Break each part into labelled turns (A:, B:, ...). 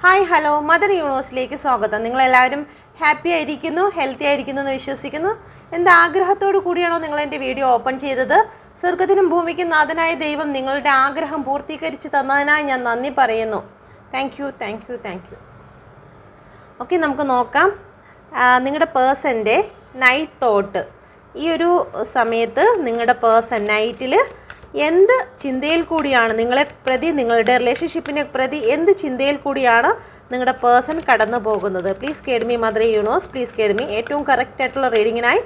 A: Hi hello mother യൂണിവേഴ്സിലേക്ക് സ്വാഗതം. നിങ്ങളെല്ലാവരും happy ആയിരിക്കുന്നു, ഹെൽത്തി ആയിരിക്കുന്നു എന്ന് വിശ്വസിക്കുന്നു. എന്ത് ആഗ്രഹത്തോടു കൂടിയാണോ നിങ്ങൾ എൻ്റെ വീഡിയോ ഓപ്പൺ ചെയ്തത്? സ്വർഗത്തിനും ഭൂമിക്കും നാഥനായ ദൈവം നിങ്ങളുടെ ആഗ്രഹം പൂർത്തീകരിച്ച് തന്നതിനായി ഞാൻ നന്ദി പറയുന്നു. Thank you. ഓക്കെ, നമുക്ക് നോക്കാം. നിങ്ങളുടെ പേഴ്സൻ്റെ നൈറ്റ് തോട്ട്. ഈ ഒരു സമയത്ത് നിങ്ങളുടെ പേഴ്സൺ നൈറ്റിൽ എന്ത് ചിന്തയിൽ കൂടിയാണ് നിങ്ങളെ പ്രതി, നിങ്ങളുടെ റിലേഷൻഷിപ്പിനെ പ്രതി എന്ത് ചിന്തയിൽ കൂടിയാണ് നിങ്ങളുടെ പേഴ്സൺ കടന്നു പോകുന്നത്? Please guide me mother universe, please guide me. ഏറ്റവും കറക്റ്റ് ആയിട്ടുള്ള റീഡിങ്ങിനായി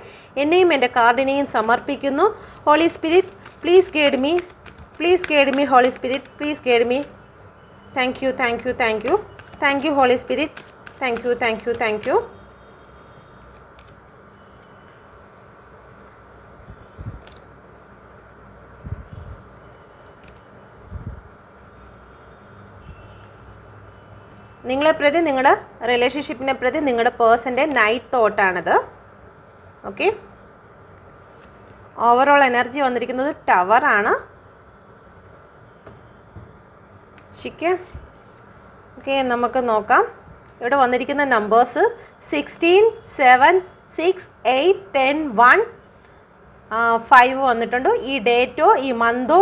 A: എന്നെയും എൻ്റെ കാർഡിനെയും സമർപ്പിക്കുന്നു. Holy spirit please guide me, holy spirit please guide me. Thank you holy spirit. Thank you. നിങ്ങളെ പ്രതി, നിങ്ങളുടെ റിലേഷൻഷിപ്പിനെ പ്രതി നിങ്ങളുടെ പേഴ്സൻ്റെ നൈറ്റ് തോട്ടാണിത്. ഓക്കെ, ഓവറോൾ എനർജി വന്നിരിക്കുന്നത് ടവറാണ്. ഓക്കെ, നമുക്ക് നോക്കാം. ഇവിടെ വന്നിരിക്കുന്ന നമ്പേഴ്സ് 16, 7, 6, 8, 10, 1, 5 വന്നിട്ടുണ്ട്. ഈ ഡേറ്റോ ഈ മന്തോ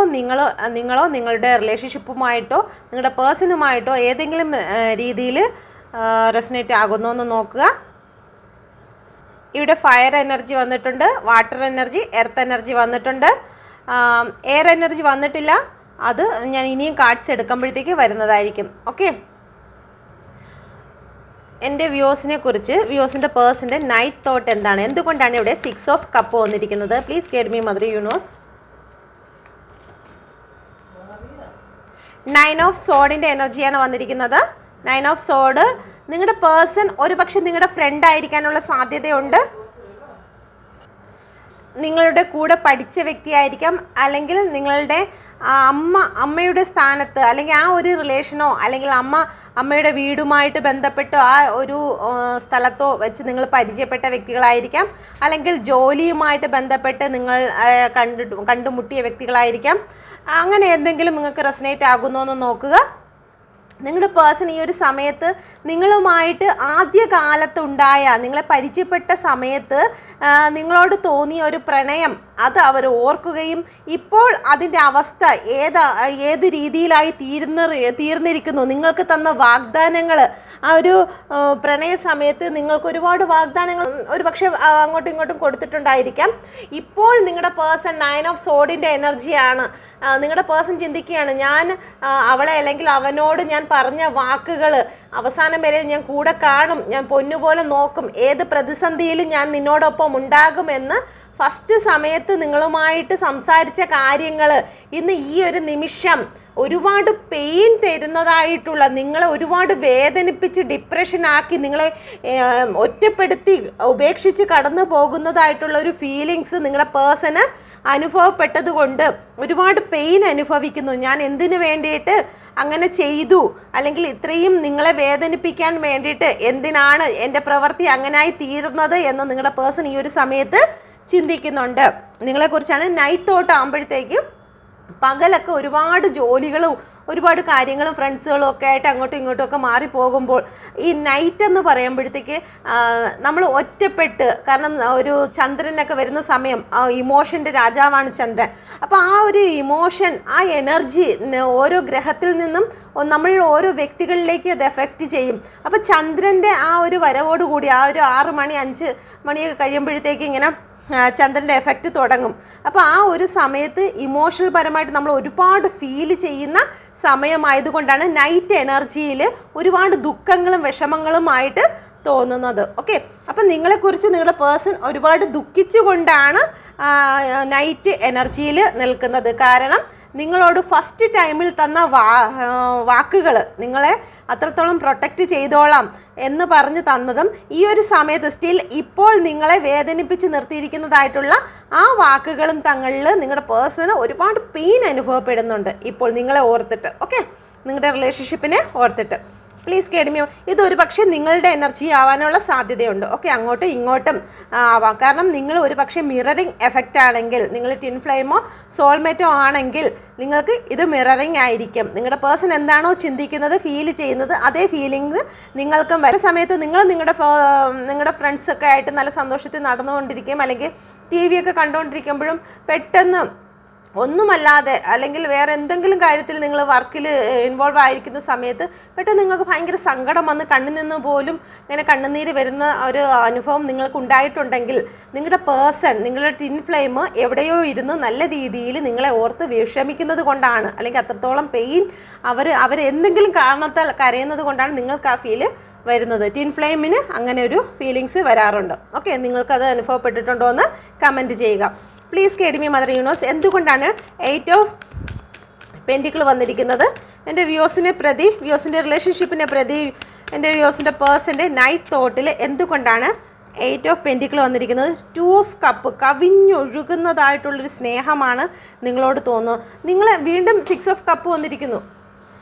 A: നിങ്ങളോ നിങ്ങളുടെ റിലേഷൻഷിപ്പുമായിട്ടോ നിങ്ങളുടെ പേഴ്സണുമായിട്ടോ ഏതെങ്കിലും രീതിയിൽ റെസനേറ്റ് ആകുന്നോ എന്ന് നോക്കുക. ഇവിടെ ഫയർ എനർജി വന്നിട്ടുണ്ട്, വാട്ടർ എനർജി, എർത്ത് എനർജി വന്നിട്ടുണ്ട്. എയർ എനർജി വന്നിട്ടില്ല. അത് ഞാൻ ഇനിയും കാർഡ്സ് എടുക്കുമ്പോഴത്തേക്ക് വരുന്നതായിരിക്കും. ഓക്കെ, എൻ്റെ വ്യൂസിനെ കുറിച്ച്, വ്യൂസിൻ്റെ പേഴ്സൻ്റെ നൈറ്റ് തോട്ട് എന്താണ്? എന്തുകൊണ്ടാണ് ഇവിടെ 6 ഓഫ് കപ്പ് വന്നിരിക്കുന്നത്? Please guide me mother universe. 9 of സോഡിൻ്റെ എനർജിയാണ് വന്നിരിക്കുന്നത്. 9 ഓഫ് സോഡ്. നിങ്ങളുടെ പേഴ്സൺ ഒരു പക്ഷെ നിങ്ങളുടെ ഫ്രണ്ട് ആയിരിക്കാനുള്ള സാധ്യതയുണ്ട്. നിങ്ങളുടെ കൂടെ പഠിച്ച വ്യക്തിയായിരിക്കാം, അല്ലെങ്കിൽ നിങ്ങളുടെ അമ്മയുടെ സ്ഥാനത്ത്, അല്ലെങ്കിൽ ആ ഒരു റിലേഷനോ, അല്ലെങ്കിൽ അമ്മയുടെ വീടുമായിട്ട് ബന്ധപ്പെട്ടോ ആ ഒരു സ്ഥലത്തോ വെച്ച് നിങ്ങൾ പരിചയപ്പെട്ട വ്യക്തികളായിരിക്കാം, അല്ലെങ്കിൽ ജോലിയുമായിട്ട് ബന്ധപ്പെട്ട് നിങ്ങൾ കണ്ടുമുട്ടിയ വ്യക്തികളായിരിക്കാം. അങ്ങനെ എന്തെങ്കിലും നിങ്ങൾക്ക് റെസനേറ്റ് ആകുന്നോ എന്ന് നോക്കുക. നിങ്ങളുടെ പേഴ്സൺ ഈ ഒരു സമയത്ത് നിങ്ങളുമായിട്ട് ആദ്യകാലത്തുണ്ടായ, നിങ്ങളെ പരിചയപ്പെട്ട സമയത്ത് നിങ്ങളോട് തോന്നിയ ഒരു പ്രണയം അത് അവർ ഓർക്കുകയും ഇപ്പോൾ അതിൻ്റെ അവസ്ഥ ഏത് രീതിയിലായി തീർന്നിരിക്കുന്നു, നിങ്ങൾക്ക് തന്ന വാഗ്ദാനങ്ങൾ, ആ ഒരു പ്രണയ സമയത്ത് നിങ്ങൾക്ക് ഒരുപാട് വാഗ്ദാനങ്ങൾ ഒരു പക്ഷേ അങ്ങോട്ടും ഇങ്ങോട്ടും കൊടുത്തിട്ടുണ്ടായിരിക്കാം. ഇപ്പോൾ നിങ്ങളുടെ പേഴ്സൺ 9 ഓഫ് സോഡിൻ്റെ എനർജിയാണ്. നിങ്ങളുടെ പേഴ്സൺ ചിന്തിക്കുകയാണ്, ഞാൻ അവളെ അല്ലെങ്കിൽ അവനോട് ഞാൻ പറഞ്ഞ വാക്കുകൾ അവസാനം വരെ ഞാൻ കൂടെ കാണും, ഞാൻ പൊന്നുപോലെ നോക്കും, ഏത് പ്രതിസന്ധിയിലും ഞാൻ നിന്നോടൊപ്പം ഉണ്ടാകുമെന്ന് ഫസ്റ്റ് സമയത്ത് നിങ്ങളുമായിട്ട് സംസാരിച്ച കാര്യങ്ങൾ ഇന്ന് ഈ ഒരു നിമിഷം ഒരുപാട് പെയിൻ തരുന്നതായിട്ടുള്ള, നിങ്ങളെ ഒരുപാട് വേദനിപ്പിച്ച് ഡിപ്രഷനാക്കി, നിങ്ങളെ ഒറ്റപ്പെടുത്തി ഉപേക്ഷിച്ച് കടന്നു പോകുന്നതായിട്ടുള്ള ഒരു ഫീലിങ്സ് നിങ്ങളുടെ പേഴ്സണ് അനുഭവപ്പെട്ടത് കൊണ്ട് ഒരുപാട് പെയിൻ അനുഭവിക്കുന്നു. ഞാൻ എന്തിനു വേണ്ടിയിട്ട് അങ്ങനെ ചെയ്തു, അല്ലെങ്കിൽ ഇത്രയും നിങ്ങളെ വേദനിപ്പിക്കാൻ വേണ്ടിയിട്ട് എന്തിനാണ് എൻ്റെ പ്രവൃത്തി അങ്ങനായി തീരുന്നത് എന്ന് നിങ്ങളുടെ പേഴ്സൺ ഈ ഒരു സമയത്ത് ചിന്തിക്കുന്നുണ്ട്. നിങ്ങളെക്കുറിച്ചാണ്. നൈറ്റ് തോട്ട് ആകുമ്പോഴത്തേക്കും പകലൊക്കെ ഒരുപാട് ജോലികളും ഒരുപാട് കാര്യങ്ങളും ഫ്രണ്ട്സുകളും ഒക്കെ ആയിട്ട് അങ്ങോട്ടും ഇങ്ങോട്ടും ഒക്കെ മാറിപ്പോകുമ്പോൾ ഈ നൈറ്റ് എന്ന് പറയുമ്പോഴത്തേക്ക് നമ്മൾ ഒറ്റപ്പെട്ട്, കാരണം ഒരു ചന്ദ്രനൊക്കെ വരുന്ന സമയം, ഇമോഷൻ്റെ രാജാവാണ് ചന്ദ്രൻ. അപ്പോൾ ആ ഒരു ഇമോഷൻ, ആ എനർജി ഓരോ ഗ്രഹത്തിൽ നിന്നും നമ്മൾ ഓരോ വ്യക്തികളിലേക്ക് അത് എഫക്റ്റ് ചെയ്യും. അപ്പോൾ ചന്ദ്രൻ്റെ ആ ഒരു വരവോടുകൂടി ആ ഒരു 6 മണി 5 മണിയൊക്കെ കഴിയുമ്പോഴത്തേക്ക് ഇങ്ങനെ ചന്ദ്രൻ്റെ എഫക്റ്റ് തുടങ്ങും. അപ്പോൾ ആ ഒരു സമയത്ത് ഇമോഷണൽ പരമായിട്ട് നമ്മൾ ഒരുപാട് ഫീൽ ചെയ്യുന്ന സമയമായതുകൊണ്ടാണ് നൈറ്റ് എനർജിയിൽ ഒരുപാട് ദുഃഖങ്ങളും വിഷമങ്ങളുമായിട്ട് തോന്നുന്നത്. ഓക്കെ, അപ്പം നിങ്ങളെക്കുറിച്ച് നിങ്ങളുടെ പേഴ്സൺ ഒരുപാട് ദുഃഖിച്ചുകൊണ്ടാണ് നൈറ്റ് എനർജിയിൽ നിൽക്കുന്നത്. കാരണം നിങ്ങളോട് ഫസ്റ്റ് ടൈമിൽ തന്ന വാക്കുകൾ, നിങ്ങളെ അത്രത്തോളം പ്രൊട്ടക്റ്റ് ചെയ്തോളാം എന്ന് പറഞ്ഞ് തന്നതും ഈ ഒരു സമയത്ത് സ്റ്റിൽ ഇപ്പോൾ നിങ്ങളെ വേദനിപ്പിച്ച് നിർത്തിയിരിക്കുന്നതായിട്ടുള്ള ആ വാക്കുകളും തങ്ങളിൽ നിങ്ങളുടെ പേഴ്സണ് ഒരുപാട് പെയിൻ അനുഭവപ്പെടുന്നുണ്ട് ഇപ്പോൾ നിങ്ങളെ ഓർത്തിട്ട്. ഓക്കെ, നിങ്ങളുടെ റിലേഷൻഷിപ്പിനെ ഓർത്തിട്ട്. പ്ലീസ് കേഡ്മിയം. ഇതൊരു പക്ഷേ നിങ്ങളുടെ എനർജി ആവാനുള്ള സാധ്യതയുണ്ട്. ഓക്കെ, അങ്ങോട്ടും ഇങ്ങോട്ടും ആവാം. കാരണം നിങ്ങൾ ഒരു പക്ഷേ മിററിങ് എഫക്റ്റ് ആണെങ്കിൽ, നിങ്ങൾ ടിൻ ഫ്ലെയിമോ സോൾമേറ്റോ ആണെങ്കിൽ നിങ്ങൾക്ക് ഇത് മിററിങ് ആയിരിക്കും. നിങ്ങളുടെ പേഴ്സൺ എന്താണോ ചിന്തിക്കുന്നത്, ഫീൽ ചെയ്യുന്നത്, അതേ ഫീലിംഗ് നിങ്ങൾക്കും വരും. സമയത്ത് നിങ്ങൾ നിങ്ങളുടെ ഫ്രണ്ട്സൊക്കെ ആയിട്ട് നല്ല സന്തോഷത്തിൽ നടന്നുകൊണ്ടിരിക്കും, അല്ലെങ്കിൽ ടി വി ഒക്കെ കണ്ടുകൊണ്ടിരിക്കുമ്പോഴും പെട്ടെന്ന് ഒന്നുമല്ലാതെ അല്ലെങ്കിൽ വേറെ എന്തെങ്കിലും കാര്യത്തിൽ നിങ്ങൾ വർക്കിൽ ഇൻവോൾവ് ആയിരിക്കുന്ന സമയത്ത് പെട്ടെന്ന് നിങ്ങൾക്ക് ഭയങ്കര സങ്കടം വന്ന് കണ്ണിൽ നിന്ന് പോലും ഇങ്ങനെ കണ്ണുനീര് വരുന്ന ഒരു അനുഭവം നിങ്ങൾക്ക് ഉണ്ടായിട്ടുണ്ടെങ്കിൽ നിങ്ങളുടെ പേഴ്സൺ, നിങ്ങളുടെ ടിൻ ഫ്ലെയിം എവിടെയോ ഇരുന്ന് നല്ല രീതിയിൽ നിങ്ങളെ ഓർത്ത് വിഷമിക്കുന്നത് കൊണ്ടാണ്, അല്ലെങ്കിൽ അത്രത്തോളം പെയിൻ അവർ എന്തെങ്കിലും കാരണത്താൽ കരയുന്നത് കൊണ്ടാണ് നിങ്ങൾക്ക് ആ ഫീല് വരുന്നത്. ടിൻ ഫ്ലെയിമിന് അങ്ങനെ ഒരു ഫീലിങ്സ് വരാറുണ്ട്. ഓക്കെ, നിങ്ങൾക്കത് അനുഭവപ്പെട്ടിട്ടുണ്ടോ എന്ന് കമൻറ്റ് ചെയ്യുക. പ്ലീസ് കേഡ്മി മദർ യൂണിവേഴ്സ്, എന്തുകൊണ്ടാണ് 8 ഓഫ് പെൻറ്റിക്കിൾ വന്നിരിക്കുന്നത്? എൻ്റെ വ്യൂസിൻ്റെ റിലേഷൻഷിപ്പിനെ പ്രതി, എൻ്റെ വ്യൂസിൻ്റെ പേഴ്സൻ്റെ നൈറ്റ് തോട്ടിൽ എന്തുകൊണ്ടാണ് 8 ഓഫ് പെൻറ്റിക്കിൾ വന്നിരിക്കുന്നത്? 2 ഓഫ് കപ്പ്, കവിഞ്ഞൊഴുകുന്നതായിട്ടുള്ളൊരു സ്നേഹമാണ് നിങ്ങളോട് തോന്നുന്നത്. നിങ്ങളെ വീണ്ടും 6 ഓഫ് കപ്പ് വന്നിരിക്കുന്നു.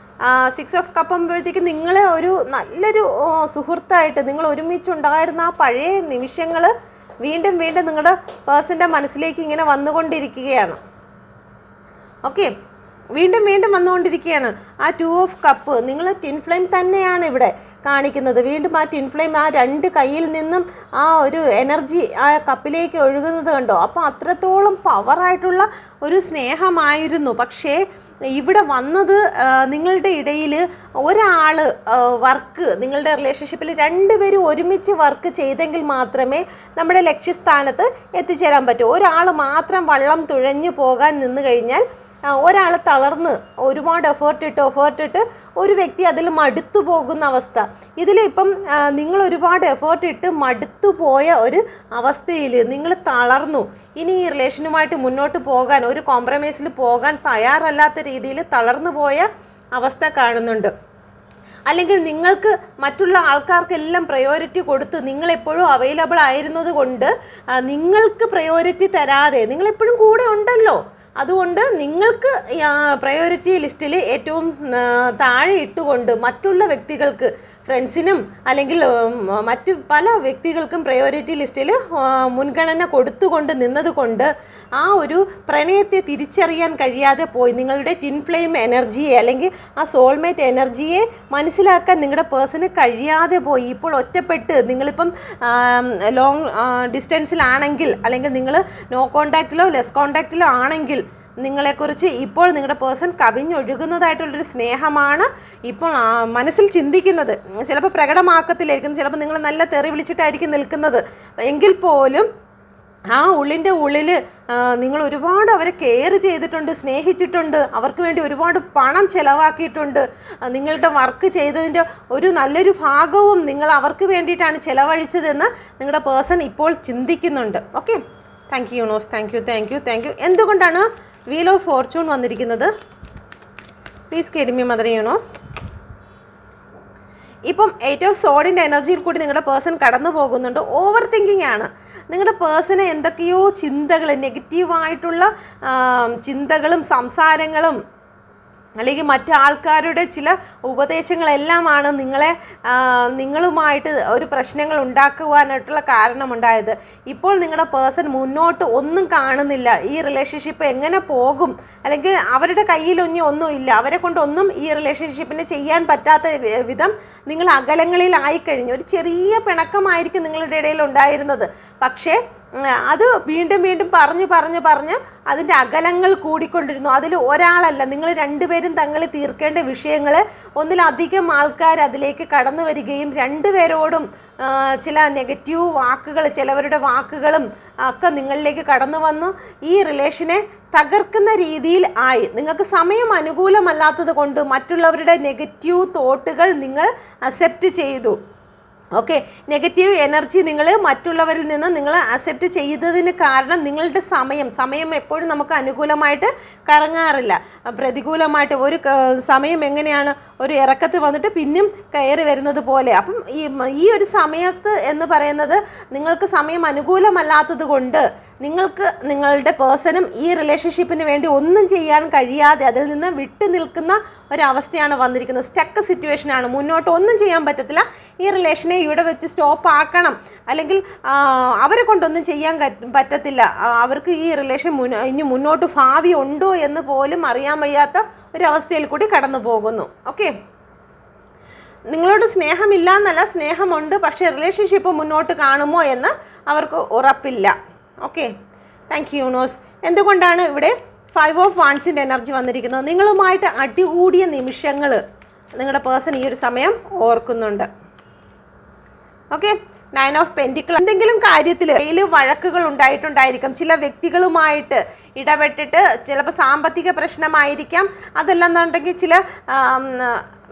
A: 6 ഓഫ് കപ്പ് ആകുമ്പോഴത്തേക്ക് നിങ്ങളെ ഒരു നല്ലൊരു സുഹൃത്തായിട്ട് നിങ്ങൾ ഒരുമിച്ചുണ്ടായിരുന്ന ആ പഴയ നിമിഷങ്ങൾ വീണ്ടും നിങ്ങളുടെ പേഴ്സൻ്റെ മനസ്സിലേക്ക് ഇങ്ങനെ വന്നുകൊണ്ടിരിക്കുകയാണ്. ഓക്കെ, വീണ്ടും വന്നുകൊണ്ടിരിക്കുകയാണ്. ആ 2 ഓഫ് കപ്പ് നിങ്ങൾ ടിൻ ഫ്ലെയിം തന്നെയാണ് ഇവിടെ കാണിക്കുന്നത്. വീണ്ടും ആ ടിൻ ഫ്ലെയിം ആ 2 കയ്യിൽ നിന്നും ആ ഒരു എനർജി ആ കപ്പിലേക്ക് ഒഴുകുന്നത് കണ്ടോ? അപ്പോൾ അത്രത്തോളം പവറായിട്ടുള്ള ഒരു സ്നേഹമായിരുന്നു. പക്ഷേ ഇവിടെ വന്നത് നിങ്ങളുടെ ഇടയിൽ ഒരാൾ വർക്ക്, നിങ്ങളുടെ റിലേഷൻഷിപ്പിൽ 2 പേരും ഒരുമിച്ച് വർക്ക് ചെയ്തെങ്കിൽ മാത്രമേ നമ്മുടെ ലക്ഷ്യസ്ഥാനത്ത് എത്തിച്ചേരാൻ പറ്റൂ. ഒരാൾ മാത്രം വള്ളം തുഴഞ്ഞു പോകാൻ നിന്ന് കഴിഞ്ഞാൽ ഒരാൾ തളർന്ന് ഒരുപാട് എഫേർട്ട് ഇട്ട് ഒരു വ്യക്തി അതിൽ മടുത്തു പോകുന്ന അവസ്ഥ. ഇതിലിപ്പം നിങ്ങൾ ഒരുപാട് എഫേർട്ട് ഇട്ട് മടുത്തു പോയ ഒരു അവസ്ഥയിൽ നിങ്ങൾ തളർന്നു. ഇനി ഈ റിലേഷനുമായിട്ട് മുന്നോട്ട് പോകാൻ, ഒരു കോംപ്രമൈസിൽ പോകാൻ തയ്യാറല്ലാത്ത രീതിയിൽ തളർന്നു പോയ അവസ്ഥ കാണുന്നുണ്ട്. അല്ലെങ്കിൽ നിങ്ങൾക്ക് മറ്റുള്ള ആൾക്കാർക്കെല്ലാം പ്രയോറിറ്റി കൊടുത്ത് നിങ്ങളെപ്പോഴും അവൈലബിൾ ആയിരുന്നത് കൊണ്ട് നിങ്ങൾക്ക് പ്രയോറിറ്റി തരാതെ, നിങ്ങളെപ്പോഴും കൂടെ ഉണ്ടല്ലോ, അതുകൊണ്ട് നിങ്ങൾക്ക് പ്രയോറിറ്റി ലിസ്റ്റിൽ ഏറ്റവും താഴെ ഇട്ടുകൊണ്ട് മറ്റുള്ള വ്യക്തികൾക്ക്, ഫ്രണ്ട്സിനും അല്ലെങ്കിൽ മറ്റു പല വ്യക്തികൾക്കും പ്രയോറിറ്റി ലിസ്റ്റിൽ മുൻഗണന കൊടുത്തുകൊണ്ട് നിന്നതുകൊണ്ട് ആ ഒരു പ്രണയത്തെ തിരിച്ചറിയാൻ കഴിയാതെ പോയി. നിങ്ങളുടെ ടിൻ ഫ്ലെയിം എനർജിയെ അല്ലെങ്കിൽ ആ സോൾമേറ്റ് എനർജിയെ മനസ്സിലാക്കാൻ നിങ്ങളുടെ പേഴ്സണ് കഴിയാതെ പോയി. ഇപ്പോൾ ഒറ്റപ്പെട്ട് നിങ്ങളിപ്പം ലോങ് ഡിസ്റ്റൻസിലാണെങ്കിൽ, അല്ലെങ്കിൽ നിങ്ങൾ നോ കോണ്ടാക്റ്റിലോ ലെസ് കോണ്ടാക്റ്റിലോ ആണെങ്കിൽ നിങ്ങളെക്കുറിച്ച് ഇപ്പോൾ നിങ്ങളുടെ പേഴ്സൺ കവിഞ്ഞൊഴുകുന്നതായിട്ടുള്ളൊരു സ്നേഹമാണ് ഇപ്പോൾ മനസ്സിൽ ചിന്തിക്കുന്നത്. ചിലപ്പോൾ പ്രകടമാക്കത്തില്ലായിരിക്കും, ചിലപ്പോൾ നിങ്ങൾ നല്ല തെറി വിളിച്ചിട്ടായിരിക്കും നിൽക്കുന്നത്. എങ്കിൽ പോലും ആ ഉള്ളിൻ്റെ ഉള്ളിൽ നിങ്ങൾ ഒരുപാട് അവരെ കെയർ ചെയ്തിട്ടുണ്ട്, സ്നേഹിച്ചിട്ടുണ്ട്, അവർക്ക് വേണ്ടി ഒരുപാട് പണം ചിലവാക്കിയിട്ടുണ്ട്. നിങ്ങളുടെ വർക്ക് ചെയ്തതിൻ്റെ ഒരു നല്ലൊരു ഭാഗവും നിങ്ങൾ അവർക്ക് വേണ്ടിയിട്ടാണ് ചിലവഴിച്ചതെന്ന് നിങ്ങളുടെ പേഴ്സൺ ഇപ്പോൾ ചിന്തിക്കുന്നുണ്ട്. Okay, thank you universe, thank you. എന്തുകൊണ്ടാണ് വീൽ ഓഫ് ഫോർച്യൂൺ വന്നിരിക്കുന്നത്? Please guide me mother universe. ഇപ്പം 8 ഓഫ് സോഡിൻ്റെ എനർജിയിൽ കൂടി നിങ്ങളുടെ പേഴ്സൺ കടന്നു പോകുന്നുണ്ട്. ഓവർ തിങ്കിങ് ആണ്. നിങ്ങളുടെ പേഴ്സണ് എന്തൊക്കെയോ ചിന്തകൾ, നെഗറ്റീവായിട്ടുള്ള ചിന്തകളും സംസാരങ്ങളും അല്ലെങ്കിൽ മറ്റാൾക്കാരുടെ ചില ഉപദേശങ്ങളെല്ലാമാണ് നിങ്ങളുമായിട്ട് ഒരു പ്രശ്നങ്ങൾ ഉണ്ടാക്കുവാനായിട്ടുള്ള കാരണമുണ്ടായത്. ഇപ്പോൾ നിങ്ങളുടെ പേഴ്സൺ മുന്നോട്ട് ഒന്നും കാണുന്നില്ല. ഈ റിലേഷൻഷിപ്പ് എങ്ങനെ പോകും, അല്ലെങ്കിൽ അവരുടെ കയ്യിലൊന്നുമില്ല, അവരെ കൊണ്ടൊന്നും ഈ റിലേഷൻഷിപ്പിനെ ചെയ്യാൻ പറ്റാത്ത വിധം നിങ്ങൾ അകലങ്ങളിലായിക്കഴിഞ്ഞു. ഒരു ചെറിയ പിണക്കമായിരിക്കും നിങ്ങളുടെ ഇടയിൽ ഉണ്ടായിരുന്നത്, പക്ഷേ അത് വീണ്ടും പറഞ്ഞ് അതിൻ്റെ അകലങ്ങൾ കൂടിക്കൊണ്ടിരുന്നു. അതിൽ ഒരാളല്ല, നിങ്ങൾ 2 പേരും തങ്ങളിൽ തീർക്കേണ്ട വിഷയങ്ങൾ ഒന്നിലധികം ആൾക്കാർ അതിലേക്ക് കടന്നു വരികയും 2 പേരോടും ചില നെഗറ്റീവ് വാക്കുകൾ, ചിലവരുടെ വാക്കുകളും ഒക്കെ നിങ്ങളിലേക്ക് കടന്നു വന്നു ഈ റിലേഷനെ തകർക്കുന്ന രീതിയിൽ ആയി. നിങ്ങൾക്ക് സമയം അനുകൂലമല്ലാത്തത് കൊണ്ട് മറ്റുള്ളവരുടെ നെഗറ്റീവ് തോട്ടുകൾ നിങ്ങൾ അക്സെപ്റ്റ് ചെയ്തു. ഓക്കെ, നെഗറ്റീവ് എനർജി നിങ്ങൾ മറ്റുള്ളവരിൽ നിന്ന് നിങ്ങൾ അക്സെപ്റ്റ് ചെയ്തതിന് കാരണം നിങ്ങളുടെ സമയം എപ്പോഴും നമുക്ക് അനുകൂലമായിട്ട് കറങ്ങാറില്ല. പ്രതികൂലമായിട്ട് ഒരു സമയം എങ്ങനെയാണ് ഒരു ഇറക്കത്ത് വന്നിട്ട് പിന്നും കയറി വരുന്നത് പോലെ. അപ്പം ഈ ഒരു സമയത്ത് എന്ന് പറയുന്നത് നിങ്ങൾക്ക് സമയം അനുകൂലമല്ലാത്തത് കൊണ്ട് നിങ്ങൾക്ക് നിങ്ങളുടെ പേഴ്സണും ഈ റിലേഷൻഷിപ്പിന് വേണ്ടി ഒന്നും ചെയ്യാൻ കഴിയാതെ അതിൽ നിന്ന് വിട്ടു നിൽക്കുന്ന ഒരവസ്ഥയാണ് വന്നിരിക്കുന്നത്. സ്റ്റക്ക് സിറ്റുവേഷനാണ്. മുന്നോട്ട് ഒന്നും ചെയ്യാൻ പറ്റത്തില്ല. ഈ റിലേഷനെ ഇവിടെ വെച്ച് സ്റ്റോപ്പ് ആക്കണം, അല്ലെങ്കിൽ അവരെ കൊണ്ടൊന്നും ചെയ്യാൻ പറ്റത്തില്ല. അവർക്ക് ഈ റിലേഷൻ ഇനി മുന്നോട്ട് ഭാവി ഉണ്ടോ എന്ന് പോലും അറിയാൻ വയ്യാത്ത ഒരവസ്ഥയിൽ കൂടി കടന്നു പോകുന്നു. ഓക്കെ, നിങ്ങളോട് സ്നേഹമില്ല എന്നല്ല, സ്നേഹമുണ്ട്, പക്ഷേ റിലേഷൻഷിപ്പ് മുന്നോട്ട് കാണുമോ എന്ന് അവർക്ക് ഉറപ്പില്ല. Okay, thank you universe. എന്തുകൊണ്ടാണ് ഇവിടെ 5 ഓഫ് വാൻസിൻ്റെ എനർജി വന്നിരിക്കുന്നത്? നിങ്ങളുമായിട്ട് അടികൂടിയ നിമിഷങ്ങൾ നിങ്ങളുടെ പേഴ്സൺ ഈ ഒരു സമയം ഓർക്കുന്നുണ്ട്. Okay, 9 of pentacle. എന്തെങ്കിലും കാര്യത്തിൽ വഴക്കുകൾ ഉണ്ടായിട്ടുണ്ടായിരിക്കും. ചില വ്യക്തികളുമായിട്ട് ഇടപെട്ടിട്ട് ചിലപ്പോൾ സാമ്പത്തിക പ്രശ്നമായിരിക്കാം. അതല്ലെന്നുണ്ടെങ്കിൽ ചില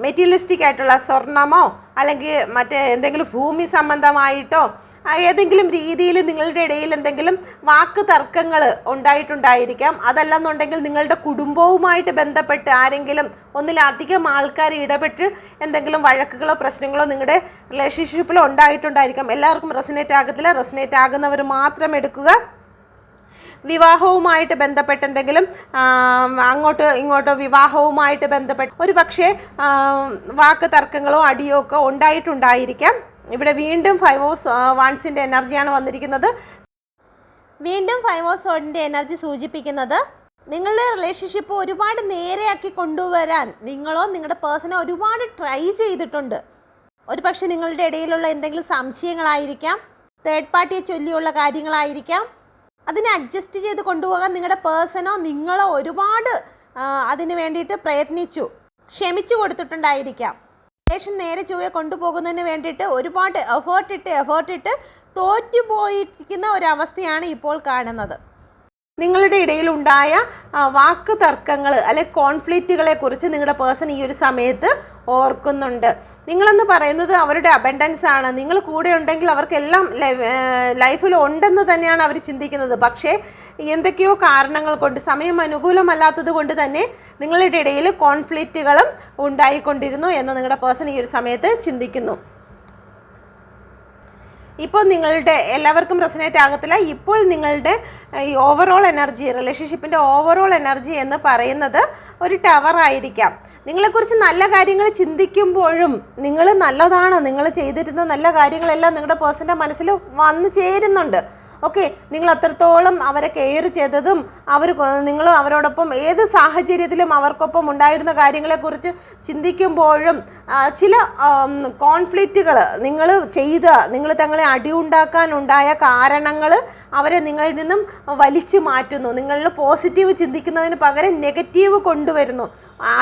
A: മെറ്റീരിയലിസ്റ്റിക് ആയിട്ടുള്ള സ്വർണമോ അല്ലെങ്കിൽ മറ്റേ എന്തെങ്കിലും ഭൂമി സംബന്ധമായിട്ടോ ഏതെങ്കിലും രീതിയിൽ നിങ്ങളുടെ ഇടയിൽ എന്തെങ്കിലും വാക്ക് തർക്കങ്ങൾ ഉണ്ടായിട്ടുണ്ടായിരിക്കാം. അതല്ലെന്നുണ്ടെങ്കിൽ നിങ്ങളുടെ കുടുംബവുമായിട്ട് ബന്ധപ്പെട്ട് ആരെങ്കിലും ഒന്നിലധികം ആൾക്കാർ ഇടപെട്ട് എന്തെങ്കിലും വഴക്കുകളോ പ്രശ്നങ്ങളോ നിങ്ങളുടെ റിലേഷൻഷിപ്പിലോ ഉണ്ടായിട്ടുണ്ടായിരിക്കാം. എല്ലാവർക്കും റെസനേറ്റ് ആകത്തില്ല. റെസനേറ്റ് ആകുന്നവർ മാത്രം എടുക്കുക. വിവാഹവുമായിട്ട് ബന്ധപ്പെട്ട് എന്തെങ്കിലും അങ്ങോട്ടോ ഇങ്ങോട്ടോ വിവാഹവുമായിട്ട് ബന്ധപ്പെട്ട് ഒരു പക്ഷേ വാക്ക് തർക്കങ്ങളോ അടിയോ ഒക്കെ ഉണ്ടായിട്ടുണ്ടായിരിക്കാം. ഇവിടെ വീണ്ടും 5 ഓഫ് വാൻസിൻ്റെ എനർജിയാണ് വന്നിരിക്കുന്നത്. വീണ്ടും 5 ഓഫ് സോഡിൻ്റെ എനർജി സൂചിപ്പിക്കുന്നത് നിങ്ങളുടെ റിലേഷൻഷിപ്പ് ഒരുപാട് നേരെയാക്കി കൊണ്ടുവരാൻ നിങ്ങളോ നിങ്ങളുടെ പേഴ്സണോ ഒരുപാട് ട്രൈ ചെയ്തിട്ടുണ്ട്. ഒരു പക്ഷേ നിങ്ങളുടെ ഇടയിലുള്ള എന്തെങ്കിലും സംശയങ്ങളായിരിക്കാം, തേർഡ് പാർട്ടിയെ ചൊല്ലിയുള്ള കാര്യങ്ങളായിരിക്കാം. അതിനെ അഡ്ജസ്റ്റ് ചെയ്ത് കൊണ്ടുപോകാൻ നിങ്ങളുടെ പേഴ്സണോ നിങ്ങളോ ഒരുപാട് അതിന് വേണ്ടിയിട്ട് പ്രയത്നിച്ചു, ക്ഷമിച്ചു കൊടുത്തിട്ടുണ്ടായിരിക്കാം. റിലേഷൻ നേരെ ചൊവ്വെ കൊണ്ടുപോകുന്നതിന് വേണ്ടിയിട്ട് ഒരുപാട് എഫേർട്ട് ഇട്ട് തോറ്റുപോയിരിക്കുന്ന ഒരവസ്ഥയാണ് ഇപ്പോൾ കാണുന്നത്. നിങ്ങളുടെ ഇടയിലുണ്ടായ വാക്ക് തർക്കങ്ങൾ അല്ലെങ്കിൽ കോൺഫ്ലിക്റ്റുകളെ കുറിച്ച് നിങ്ങളുടെ പേഴ്സൺ ഈ ഒരു സമയത്ത് ഓർക്കുന്നുണ്ട്. നിങ്ങളെന്ന് പറയുന്നത് അവരുടെ അബൻഡൻസ് ആണ്. നിങ്ങൾ കൂടെ ഉണ്ടെങ്കിൽ അവർക്കെല്ലാം ലൈഫിൽ ഉണ്ടെന്ന് തന്നെയാണ് അവർ ചിന്തിക്കുന്നത്. പക്ഷേ എന്തൊക്കെയോ കാരണങ്ങൾ കൊണ്ട്, സമയം അനുകൂലമല്ലാത്തത് കൊണ്ട് തന്നെ നിങ്ങളുടെ ഇടയിൽ കോൺഫ്ലിക്റ്റുകളും ഉണ്ടായിക്കൊണ്ടിരുന്നു എന്ന് നിങ്ങളുടെ പേഴ്സൺ ഈ ഒരു സമയത്ത് ചിന്തിക്കുന്നു. ഇപ്പോൾ നിങ്ങളുടെ എല്ലാവർക്കും റെസനേറ്റ് ആകത്തില്ല. ഇപ്പോൾ നിങ്ങളുടെ ഈ ഓവറോൾ എനർജി, റിലേഷൻഷിപ്പിൻ്റെ ഓവറോൾ എനർജി എന്ന് പറയുന്നത് ഒരു ടവർ ആയിരിക്കാം. നിങ്ങളെക്കുറിച്ച് നല്ല കാര്യങ്ങൾ ചിന്തിക്കുമ്പോഴും നിങ്ങൾ നല്ലതാണ്, നിങ്ങൾ ചെയ്തിരുന്ന നല്ല കാര്യങ്ങളെല്ലാം നിങ്ങളുടെ പേഴ്സൻ്റെ മനസ്സിൽ വന്നു ചേരുന്നുണ്ട്. ഓക്കെ, നിങ്ങൾ അത്രത്തോളം അവരെ കെയർ ചെയ്തതും നിങ്ങൾ അവരോടൊപ്പം ഏത് സാഹചര്യത്തിലും അവർക്കൊപ്പം ഉണ്ടായിരുന്ന കാര്യങ്ങളെക്കുറിച്ച് ചിന്തിക്കുമ്പോഴും ചില കോൺഫ്ലിക്റ്റുകൾ നിങ്ങൾ തങ്ങളെ അടിയുണ്ടാക്കാനുണ്ടായ കാരണങ്ങൾ അവരെ നിങ്ങളിൽ നിന്നും വലിച്ചു മാറ്റുന്നു. നിങ്ങളിൽ പോസിറ്റീവ് ചിന്തിക്കുന്നതിന് പകരം നെഗറ്റീവ് കൊണ്ടുവരുന്നു.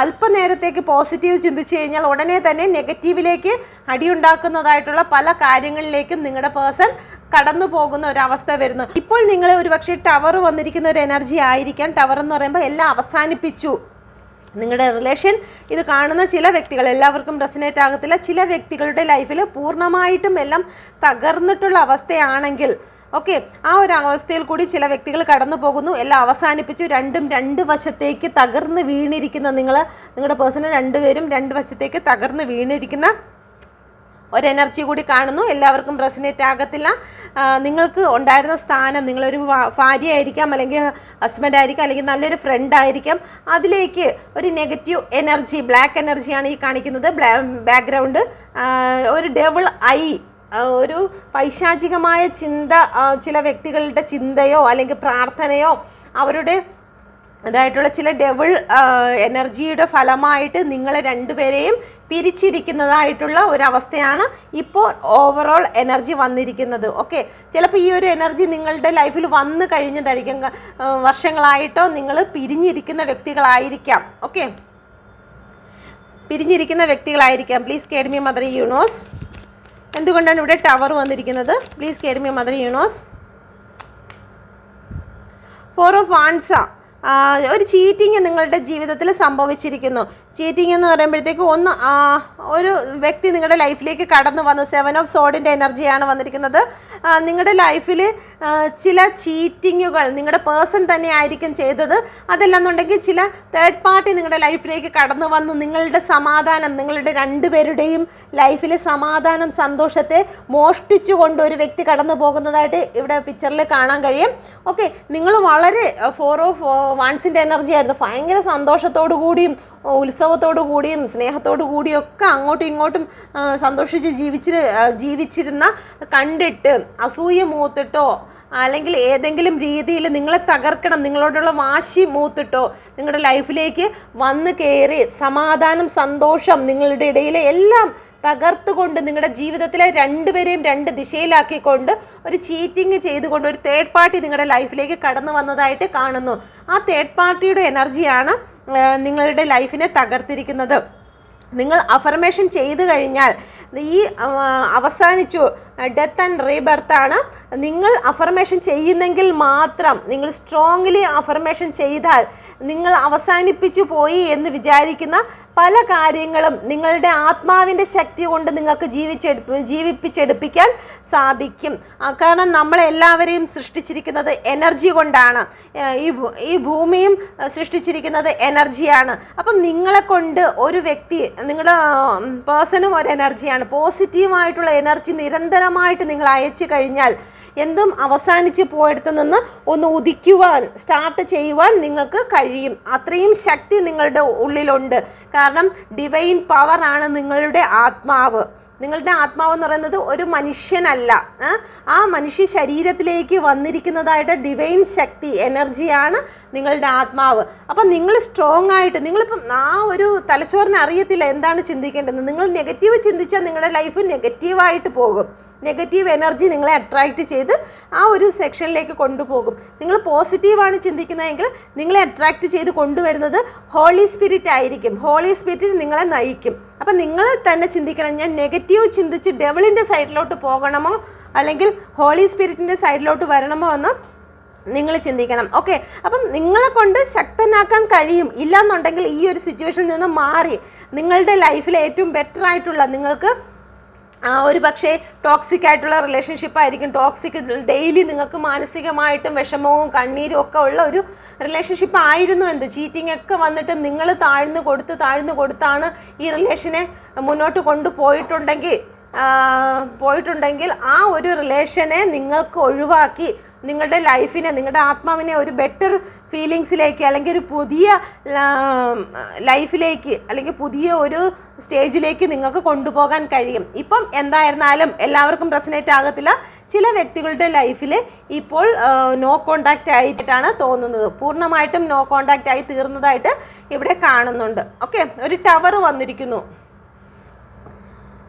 A: അല്പനേരത്തേക്ക് പോസിറ്റീവ് ചിന്തിച്ചു കഴിഞ്ഞാൽ ഉടനെ തന്നെ നെഗറ്റീവിലേക്ക് അടിയുണ്ടാക്കുന്നതായിട്ടുള്ള പല കാര്യങ്ങളിലേക്കും നിങ്ങളുടെ പേഴ്സൺ കടന്നു പോകുന്ന ഒരവസ്ഥ വരുന്നു. ഇപ്പോൾ നിങ്ങൾ ഒരുപക്ഷെ ടവർ വന്നിരിക്കുന്ന ഒരു എനർജി ആയിരിക്കാം. ടവർ എന്ന് പറയുമ്പോൾ എല്ലാം അവസാനിപ്പിച്ചു. നിങ്ങളുടെ റിലേഷൻ ഇത് കാണുന്ന ചില വ്യക്തികൾ, എല്ലാവർക്കും റെസനേറ്റ് ആകത്തില്ല, ചില വ്യക്തികളുടെ ലൈഫിൽ പൂർണ്ണമായിട്ടും എല്ലാം തകർന്നിട്ടുള്ള അവസ്ഥയാണെങ്കിൽ ഓക്കെ, ആ ഒരു അവസ്ഥയിൽ കൂടി ചില വ്യക്തികൾ കടന്നു പോകുന്നു. എല്ലാം അവസാനിപ്പിച്ചു. രണ്ട് വശത്തേക്ക് തകർന്ന് വീണിരിക്കുന്ന നിങ്ങളുടെ പേഴ്സണൽ രണ്ടുപേരും രണ്ട് വശത്തേക്ക് തകർന്ന് വീണിരിക്കുന്ന ഒരെനർജി കൂടി കാണുന്നു. എല്ലാവർക്കും റെസനേറ്റ് ആകത്തില്ല. നിങ്ങൾക്ക് ഉണ്ടായിരുന്ന സ്ഥാനം, നിങ്ങളൊരു ഭാര്യയായിരിക്കാം, അല്ലെങ്കിൽ ഹസ്ബൻഡ് ആയിരിക്കാം, അല്ലെങ്കിൽ നല്ലൊരു ഫ്രണ്ട് ആയിരിക്കാം. അതിലേക്ക് ഒരു നെഗറ്റീവ് എനർജി, ബ്ലാക്ക് എനർജിയാണ് ഈ കാണിക്കുന്നത്. ബാക്ക്ഗ്രൗണ്ട് ഒരു ഡെവിൾ ഐ, ഒരു പൈശാചികമായ ചിന്ത, ചില വ്യക്തികളുടെ ചിന്തയോ അല്ലെങ്കിൽ പ്രാർത്ഥനയോ അവരുടെ അതായിട്ടുള്ള ചില ഡെവിൾ എനർജിയുടെ ഫലമായിട്ട് നിങ്ങളെ രണ്ടുപേരെയും പിരിച്ചിരിക്കുന്നതായിട്ടുള്ള ഒരവസ്ഥയാണ് ഇപ്പോൾ ഓവറോൾ എനർജി വന്നിരിക്കുന്നത്. ഓക്കെ, ചിലപ്പോൾ ഈ ഒരു എനർജി നിങ്ങളുടെ ലൈഫിൽ വന്നു കഴിഞ്ഞതായിരിക്കും. വർഷങ്ങളായിട്ടോ നിങ്ങൾ പിരിഞ്ഞിരിക്കുന്ന വ്യക്തികളായിരിക്കാം. ഓക്കെ, പിരിഞ്ഞിരിക്കുന്ന വ്യക്തികളായിരിക്കാം. Please guide me mother universe. എന്തുകൊണ്ടാണ് ഇവിടെ ടവർ വന്നിരിക്കുന്നത്? Please guide me mother universe. 4 of wands. ഒരു ചീറ്റിംഗ് നിങ്ങളുടെ ജീവിതത്തിൽ സംഭവിച്ചിരിക്കുന്നു. ചീറ്റിംഗ് എന്ന് പറയുമ്പോഴത്തേക്ക് ഒരു വ്യക്തി നിങ്ങളുടെ ലൈഫിലേക്ക് കടന്നു വന്ന് 7 ഓഫ് സോഡിൻ്റെ എനർജിയാണ് വന്നിരിക്കുന്നത്. നിങ്ങളുടെ ലൈഫിൽ ചില ചീറ്റിങ്ങുകൾ നിങ്ങളുടെ പേഴ്സൺ തന്നെ ആയിരിക്കും ചെയ്തത്. അതല്ലെന്നുണ്ടെങ്കിൽ ചില തേർഡ് പാർട്ടി നിങ്ങളുടെ ലൈഫിലേക്ക് കടന്നു വന്ന് നിങ്ങളുടെ സമാധാനം, നിങ്ങളുടെ രണ്ടുപേരുടെയും ലൈഫിലെ സമാധാനം, സന്തോഷത്തെ മോഷ്ടിച്ചുകൊണ്ട് ഒരു വ്യക്തി കടന്നു പോകുന്നതായിട്ട് ഇവിടെ പിക്ചറിൽ കാണാൻ കഴിയും. ഓക്കെ, നിങ്ങൾ വളരെ 4 ഓഫ് വാൻസിൻ്റെ എനർജി ആയിരുന്നു. ഭയങ്കര സന്തോഷത്തോടു കൂടിയും ഉത്സവത്തോടു കൂടിയും സ്നേഹത്തോടു കൂടിയും ഒക്കെ അങ്ങോട്ടും ഇങ്ങോട്ടും സന്തോഷിച്ച് ജീവിച്ചിരുന്ന കണ്ടിട്ട് അസൂയ മൂത്തിട്ടോ അല്ലെങ്കിൽ ഏതെങ്കിലും രീതിയിൽ നിങ്ങളെ തകർക്കണം, നിങ്ങളോടുള്ള വാശി മൂത്തിട്ടോ നിങ്ങളുടെ ലൈഫിലേക്ക് വന്ന് കയറി സമാധാനം, സന്തോഷം നിങ്ങളുടെ ഇടയിലെ എല്ലാം തകർത്തുകൊണ്ട് നിങ്ങളുടെ ജീവിതത്തിലെ രണ്ടുപേരെയും രണ്ട് ദിശയിലാക്കിക്കൊണ്ട് ഒരു ചീറ്റിംഗ് ചെയ്തുകൊണ്ട് ഒരു തേർഡ് പാർട്ടി നിങ്ങളുടെ ലൈഫിലേക്ക് കടന്നു വന്നതായിട്ട് കാണുന്നു. ആ തേർഡ് പാർട്ടിയുടെ എനർജിയാണ് നിങ്ങളുടെ ലൈഫിനെ തകർത്തിരിക്കുന്നത്. നിങ്ങൾ അഫർമേഷൻ ചെയ്തു കഴിഞ്ഞാൽ ഈ അവസാനിച്ചു, ഡെത്ത് ആൻഡ് റീബർത്ത് ആണ്. നിങ്ങൾ അഫർമേഷൻ ചെയ്യുന്നെങ്കിൽ മാത്രം, നിങ്ങൾ സ്ട്രോങ്ലി അഫർമേഷൻ ചെയ്താൽ നിങ്ങൾ അവസാനിപ്പിച്ചു പോയി എന്ന് വിചാരിക്കുന്ന പല കാര്യങ്ങളും നിങ്ങളുടെ ആത്മാവിൻ്റെ ശക്തി കൊണ്ട് നിങ്ങൾക്ക് ജീവിപ്പിച്ചെടുപ്പിക്കാൻ സാധിക്കും. കാരണം നമ്മളെല്ലാവരെയും സൃഷ്ടിച്ചിരിക്കുന്നത് എനർജി കൊണ്ടാണ്. ഈ ഭൂമിയും സൃഷ്ടിച്ചിരിക്കുന്നത് എനർജിയാണ്. അപ്പം നിങ്ങളെ കൊണ്ട് ഒരു വ്യക്തി, നിങ്ങളുടെ പേഴ്സണും ഒരു എനർജിയാണ്. പോസിറ്റീവായിട്ടുള്ള എനർജി നിരന്തരമായിട്ട് നിങ്ങൾ അയച്ചു കഴിഞ്ഞാൽ എന്തും അവസാനിച്ച് പോയിടത്ത് നിന്ന് ഒന്ന് ഉദിക്കുവാൻ, സ്റ്റാർട്ട് ചെയ്യുവാൻ നിങ്ങൾക്ക് കഴിയും. അത്രയും ശക്തി നിങ്ങളുടെ ഉള്ളിലുണ്ട്. കാരണം ഡിവൈൻ പവറാണ് നിങ്ങളുടെ ആത്മാവ്. നിങ്ങളുടെ ആത്മാവ് എന്ന് പറയുന്നത് ഒരു മനുഷ്യനല്ല, ആ മനുഷ്യ ശരീരത്തിലേക്ക് വന്നിരിക്കുന്നതായിട്ട് ഡിവൈൻ ശക്തി, എനർജിയാണ് നിങ്ങളുടെ ആത്മാവ്. അപ്പം നിങ്ങൾ സ്ട്രോങ് ആയിട്ട്, നിങ്ങളിപ്പം ആ ഒരു തലച്ചോറിന് അറിയത്തില്ല എന്താണ് ചിന്തിക്കേണ്ടത്. നിങ്ങൾ നെഗറ്റീവ് ചിന്തിച്ചാൽ നിങ്ങളുടെ ലൈഫ് നെഗറ്റീവായിട്ട് പോകും. നെഗറ്റീവ് എനർജി നിങ്ങളെ അട്രാക്റ്റ് ചെയ്ത് ആ ഒരു സെക്ഷനിലേക്ക് കൊണ്ടുപോകും. നിങ്ങൾ പോസിറ്റീവാണ് ചിന്തിക്കുന്നതെങ്കിൽ നിങ്ങളെ അട്രാക്റ്റ് ചെയ്ത് കൊണ്ടുവരുന്നത് ഹോളി സ്പിരിറ്റ് ആയിരിക്കും. ഹോളി സ്പിരിറ്റ് നിങ്ങളെ നയിക്കും. അപ്പം നിങ്ങൾ തന്നെ ചിന്തിക്കണം, ഞാൻ നെഗറ്റീവ് ചിന്തിച്ച് ഡെവിളിൻ്റെ സൈഡിലോട്ട് പോകണമോ അല്ലെങ്കിൽ ഹോളി സ്പിരിറ്റിൻ്റെ സൈഡിലോട്ട് വരണമോ എന്ന് നിങ്ങൾ ചിന്തിക്കണം. ഓക്കെ, അപ്പം നിങ്ങളെ കൊണ്ട് ശക്തനാക്കാൻ കഴിയും. ഇല്ലയെന്നുണ്ടെങ്കിൽ ഈ ഒരു സിറ്റുവേഷനിൽ നിന്ന് മാറി നിങ്ങളുടെ ലൈഫിൽ ഏറ്റവും ബെറ്റർ ആയിട്ടുള്ള, നിങ്ങൾക്ക് ഒരു പക്ഷേ ടോക്സിക് ആയിട്ടുള്ള റിലേഷൻഷിപ്പ് ആയിരിക്കും. ടോക്സിക് ഡെയിലി നിങ്ങൾക്ക് മാനസികമായിട്ടും വിഷമവും കണ്ണീരും ഒക്കെ ഉള്ള ഒരു റിലേഷൻഷിപ്പ് ആയിരുന്നു. ചീറ്റിംഗ് ഒക്കെ വന്നിട്ട് നിങ്ങൾ താഴ്ന്നു കൊടുത്താണ് ഈ റിലേഷനെ മുന്നോട്ട് പോയിട്ടുണ്ടെങ്കിൽ ആ ഒരു റിലേഷനെ നിങ്ങൾക്ക് ഒഴിവാക്കി നിങ്ങളുടെ ലൈഫിനെ, നിങ്ങളുടെ ആത്മാവിനെ ഒരു ബെറ്റർ ഫീലിങ്സിലേക്ക് അല്ലെങ്കിൽ ഒരു പുതിയ ലൈഫിലേക്ക് അല്ലെങ്കിൽ പുതിയ ഒരു സ്റ്റേജിലേക്ക് നിങ്ങൾക്ക് കൊണ്ടുപോകാൻ കഴിയും. ഇപ്പം എന്തായിരുന്നാലും എല്ലാവർക്കും റെസനേറ്റ് ആകത്തില്ല. ചില വ്യക്തികളുടെ ലൈഫിൽ ഇപ്പോൾ നോ കോണ്ടാക്റ്റ് ആയിട്ടാണ് തോന്നുന്നത്. പൂർണ്ണമായിട്ടും നോ കോണ്ടാക്റ്റ് ആയി തീർന്നതായിട്ട് ഇവിടെ കാണുന്നുണ്ട്. ഓക്കെ, ഒരു ടവർ വന്നിരിക്കുന്നു.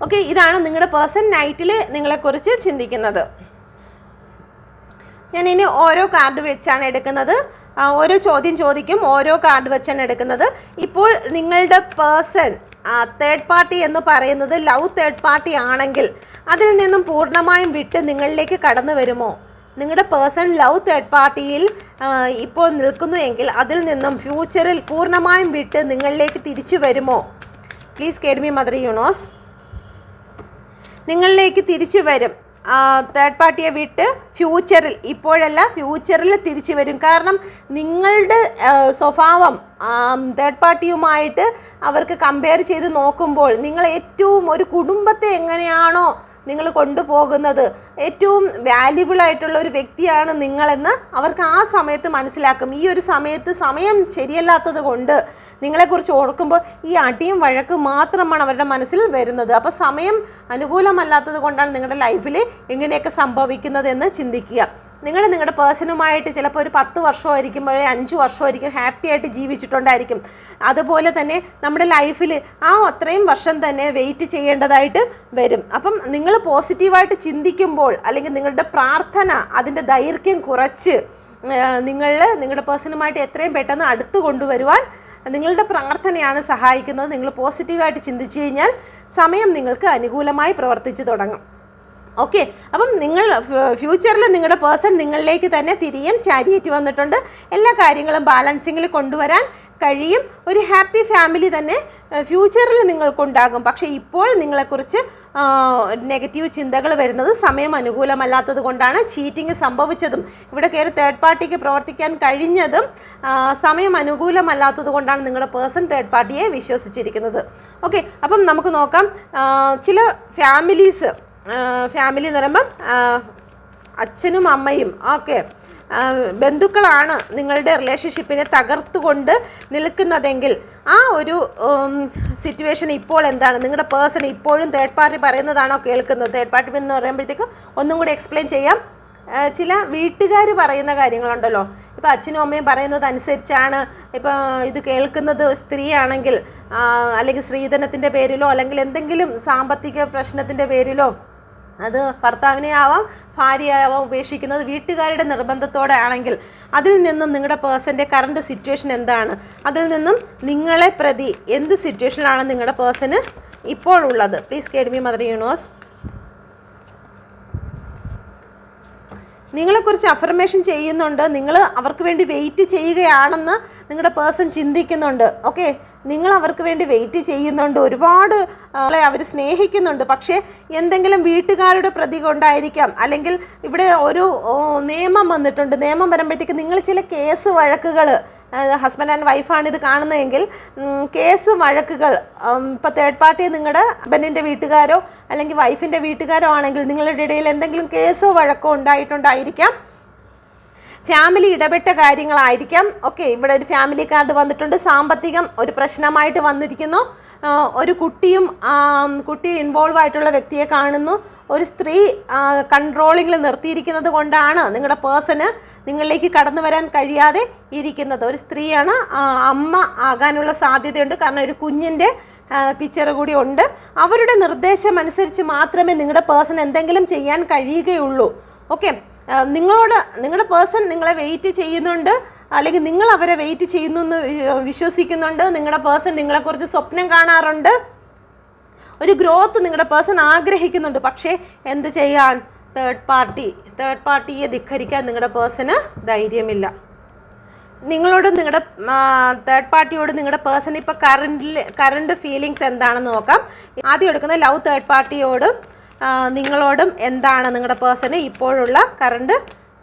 A: ഓക്കെ, ഇതാണ് നിങ്ങളുടെ പേഴ്സൺ നൈറ്റിൽ നിങ്ങളെക്കുറിച്ച് ചിന്തിക്കുന്നത്. ഞാൻ ഇനി ഓരോ കാർഡ് വെച്ചാണ് എടുക്കുന്നത്. ഓരോ ചോദ്യം ചോദിക്കും, ഓരോ കാർഡ് വെച്ചാണ് എടുക്കുന്നത്. ഇപ്പോൾ നിങ്ങളുടെ പേഴ്സൺ തേർഡ് പാർട്ടി എന്ന് പറയുന്നത് ലവ് തേർഡ് പാർട്ടി ആണെങ്കിൽ അതിൽ നിന്നും പൂർണ്ണമായും വിട്ട് നിങ്ങളിലേക്ക് കടന്നു വരുമോ? നിങ്ങളുടെ പേഴ്സൺ ലവ് തേർഡ് പാർട്ടിയിൽ ഇപ്പോൾ നിൽക്കുന്നു എങ്കിൽ അതിൽ നിന്നും ഫ്യൂച്ചറിൽ പൂർണ്ണമായും വിട്ട് നിങ്ങളിലേക്ക് തിരിച്ചു വരുമോ? Please guide me mother universe. നിങ്ങളിലേക്ക് തിരിച്ചു വരും. തേർഡ് പാർട്ടിയെ വിട്ട് ഫ്യൂച്ചറിൽ, ഇപ്പോഴല്ല ഫ്യൂച്ചറിൽ തിരിച്ചു വരും. കാരണം നിങ്ങളുടെ സ്വഭാവം തേർഡ് പാർട്ടിയുമായിട്ട് അവർക്ക് കമ്പയർ ചെയ്ത് നോക്കുമ്പോൾ നിങ്ങൾ ഏറ്റവും ഒരു കുടുംബത്തെ എങ്ങനെയാണോ നിങ്ങൾ കൊണ്ടുപോകുന്നത്, ഏറ്റവും വാല്യുബിൾ ആയിട്ടുള്ള ഒരു വ്യക്തിയാണ് നിങ്ങളെന്ന് അവർക്ക് ആ സമയത്ത് മനസ്സിലാക്കും. ഈ ഒരു സമയം ശരിയല്ലാത്തത് കൊണ്ട് നിങ്ങളെക്കുറിച്ച് ഓർക്കുമ്പോൾ ഈ അടിയും വഴക്കും മാത്രമാണ് അവരുടെ മനസ്സിൽ വരുന്നത്. അപ്പോൾ സമയം അനുകൂലമല്ലാത്തത് കൊണ്ടാണ് നിങ്ങളുടെ ലൈഫിൽ ഇങ്ങനെയൊക്കെ സംഭവിക്കുന്നതെന്ന് ചിന്തിക്കുക. നിങ്ങളുടെ പേഴ്സണുമായിട്ട് ചിലപ്പോൾ ഒരു 10 വർഷമായിരിക്കും, ഒരു 5 വർഷമായിരിക്കും ഹാപ്പി ആയിട്ട് ജീവിച്ചിട്ടുണ്ടായിരിക്കും. അതുപോലെ തന്നെ നമ്മുടെ ലൈഫിൽ അത്രയും വർഷം തന്നെ വെയിറ്റ് ചെയ്യേണ്ടതായിട്ട് വരും. അപ്പം നിങ്ങൾ പോസിറ്റീവായിട്ട് ചിന്തിക്കുമ്പോൾ അല്ലെങ്കിൽ നിങ്ങളുടെ പ്രാർത്ഥന അതിൻ്റെ ദൈർഘ്യം കുറച്ച് നിങ്ങളുടെ പേഴ്സണുമായിട്ട് എത്രയും പെട്ടെന്ന് അടുത്ത് കൊണ്ടുവരുവാൻ നിങ്ങളുടെ പ്രാർത്ഥനയാണ് സഹായിക്കുന്നത്. നിങ്ങൾ പോസിറ്റീവായിട്ട് ചിന്തിച്ചു കഴിഞ്ഞാൽ സമയം നിങ്ങൾക്ക് അനുകൂലമായി പ്രവർത്തിച്ചു തുടങ്ങും. ഓക്കെ, അപ്പം നിങ്ങൾ ഫ്യൂച്ചറിൽ നിങ്ങളുടെ പേഴ്സൺ നിങ്ങളിലേക്ക് തന്നെ തിരിയും ചാരിറ്റി വന്നിട്ടുണ്ട്. എല്ലാ കാര്യങ്ങളും ബാലൻസിങ്ങിൽ കൊണ്ടുവരാൻ കഴിയും. ഒരു ഹാപ്പി ഫാമിലി തന്നെ ഫ്യൂച്ചറിൽ നിങ്ങൾക്കുണ്ടാകും. പക്ഷേ ഇപ്പോൾ നിങ്ങളെക്കുറിച്ച് നെഗറ്റീവ് ചിന്തകൾ വരുന്നത് സമയം അനുകൂലമല്ലാത്തത് കൊണ്ടാണ്. ചീറ്റിംഗ് സംഭവിച്ചതും ഇവിടെ കയറി തേർഡ് പാർട്ടിക്ക് പ്രവർത്തിക്കാൻ കഴിഞ്ഞതും സമയം അനുകൂലമല്ലാത്തത് കൊണ്ടാണ് നിങ്ങളുടെ പേഴ്സൺ തേർഡ് പാർട്ടിയെ വിശ്വസിച്ചിരിക്കുന്നത്. ഓക്കെ, അപ്പം നമുക്ക് നോക്കാം. ചില ഫാമിലി എന്ന് പറയുമ്പം അച്ഛനും അമ്മയും ഓക്കെ ബന്ധുക്കളാണ് നിങ്ങളുടെ റിലേഷൻഷിപ്പിനെ തകർത്തുകൊണ്ട് നിൽക്കുന്നതെങ്കിൽ ആ ഒരു സിറ്റുവേഷൻ ഇപ്പോൾ എന്താണ്? നിങ്ങളുടെ പേഴ്സൺ ഇപ്പോഴും തേർഡ് പാർട്ടി പറയുന്നതാണോ കേൾക്കുന്നത്? തേർഡ് പാർട്ടി എന്ന് പറയുമ്പോഴത്തേക്ക് ഒന്നും കൂടി എക്സ്പ്ലെയിൻ ചെയ്യാം. ചില വീട്ടുകാർ പറയുന്ന കാര്യങ്ങളുണ്ടല്ലോ, ഇപ്പോൾ അച്ഛനും അമ്മയും പറയുന്നത് അനുസരിച്ചാണ് ഇപ്പോൾ ഇത് കേൾക്കുന്നത് സ്ത്രീയാണെങ്കിൽ, അല്ലെങ്കിൽ സ്ത്രീധനത്തിൻ്റെ പേരിലോ അല്ലെങ്കിൽ എന്തെങ്കിലും സാമ്പത്തിക പ്രശ്നത്തിൻ്റെ പേരിലോ, അത് ഭർത്താവിനെ ആവാം ഭാര്യയാവാം ഉപേക്ഷിക്കുന്നത് വീട്ടുകാരുടെ നിർബന്ധത്തോടെ ആണെങ്കിൽ അതിൽ നിന്നും നിങ്ങളുടെ പേഴ്സൻ്റെ കറണ്ട് സിറ്റുവേഷൻ എന്താണ്? അതിൽ നിന്നും നിങ്ങളെ പ്രതി എന്ത് സിറ്റുവേഷനിലാണ് നിങ്ങളുടെ പേഴ്സണ് ഇപ്പോൾ ഉള്ളത്? Please guide me mother universe. നിങ്ങളെക്കുറിച്ച് അഫർമേഷൻ ചെയ്യുന്നുണ്ട്. നിങ്ങൾ അവർക്ക് വേണ്ടി വെയിറ്റ് ചെയ്യുകയാണെന്ന് നിങ്ങളുടെ പേഴ്സൺ ചിന്തിക്കുന്നുണ്ട്. ഓക്കെ, നിങ്ങൾ അവർക്ക് വേണ്ടി വെയിറ്റ് ചെയ്യുന്നുണ്ട്. ഒരുപാട് അവർ സ്നേഹിക്കുന്നുണ്ട്. പക്ഷേ എന്തെങ്കിലും വീട്ടുകാരുടെ പ്രതി കൊണ്ടായിരിക്കാം, അല്ലെങ്കിൽ ഇവിടെ ഒരു നിയമം വന്നിട്ടുണ്ട്. നിയമം വരുമ്പോഴത്തേക്ക് നിങ്ങൾ ചില കേസ് വഴക്കുകൾ, ഹസ്ബൻഡ് ആൻഡ് വൈഫാണ് ഇത് കാണുന്നതെങ്കിൽ കേസ് വഴക്കുകൾ, ഇപ്പോൾ തേർഡ് പാർട്ടി നിങ്ങളുടെ ഹസ്ബൻഡിൻ്റെ വീട്ടുകാരോ അല്ലെങ്കിൽ വൈഫിൻ്റെ വീട്ടുകാരോ ആണെങ്കിൽ നിങ്ങളുടെ ഇടയിൽ എന്തെങ്കിലും കേസോ വഴക്കോ ഉണ്ടായിട്ടുണ്ടായിരിക്കാം. ഫാമിലി ഇടപെട്ട കാര്യങ്ങളായിരിക്കാം. ഓക്കെ, ഇവിടെ ഒരു ഫാമിലി കാർഡ് വന്നിട്ടുണ്ട്. സാമ്പത്തികം ഒരു പ്രശ്നമായിട്ട് വന്നിരിക്കുന്നു. ഒരു കുട്ടി ഇൻവോൾവ് ആയിട്ടുള്ള വ്യക്തിയെ കാണുന്നു. ഒരു സ്ത്രീ കൺട്രോളിങ്ങിൽ നിർത്തിയിരിക്കുന്നത് കൊണ്ടാണ് നിങ്ങളുടെ പേഴ്സണ് നിങ്ങളിലേക്ക് കടന്നു വരാൻ കഴിയാതെ ഇരിക്കുന്നത്. ഒരു സ്ത്രീയാണ്, അമ്മ ആകാനുള്ള സാധ്യതയുണ്ട്. കാരണം ഒരു കുഞ്ഞിൻ്റെ പിക്ചർ കൂടി ഉണ്ട്. അവരുടെ നിർദ്ദേശം അനുസരിച്ച് മാത്രമേ നിങ്ങളുടെ പേഴ്സൺ എന്തെങ്കിലും ചെയ്യാൻ കഴിയുകയുള്ളൂ. ഓക്കെ, നിങ്ങളുടെ പേഴ്സൺ നിങ്ങളെ വെയിറ്റ് ചെയ്യുന്നുണ്ട്, അല്ലെങ്കിൽ നിങ്ങൾ അവരെ വെയിറ്റ് ചെയ്യുന്നു എന്ന് വിശ്വസിക്കുന്നുണ്ട്. നിങ്ങളുടെ പേഴ്സൺ നിങ്ങളെക്കുറിച്ച് സ്വപ്നം കാണാറുണ്ട്. ഒരു ഗ്രോത്ത് നിങ്ങളുടെ പേഴ്സൺ ആഗ്രഹിക്കുന്നുണ്ട്. പക്ഷേ എന്ത് ചെയ്യാൻ? തേർഡ് പാർട്ടിയെ ധിക്കരിക്കാൻ നിങ്ങളുടെ പേഴ്സണ് ധൈര്യമില്ല. നിങ്ങളോട് നിങ്ങളുടെ തേർഡ് പാർട്ടിയോട് നിങ്ങളുടെ പേഴ്സൺ ഇപ്പോൾ കറണ്ട് ഫീലിങ്സ് എന്താണെന്ന് നോക്കാം. ആദ്യം എടുക്കുന്ന ലവ് തേർഡ് പാർട്ടിയോടും നിങ്ങളോടും എന്താണ് നിങ്ങളുടെ പേഴ്സണ് ഇപ്പോഴുള്ള കറണ്ട്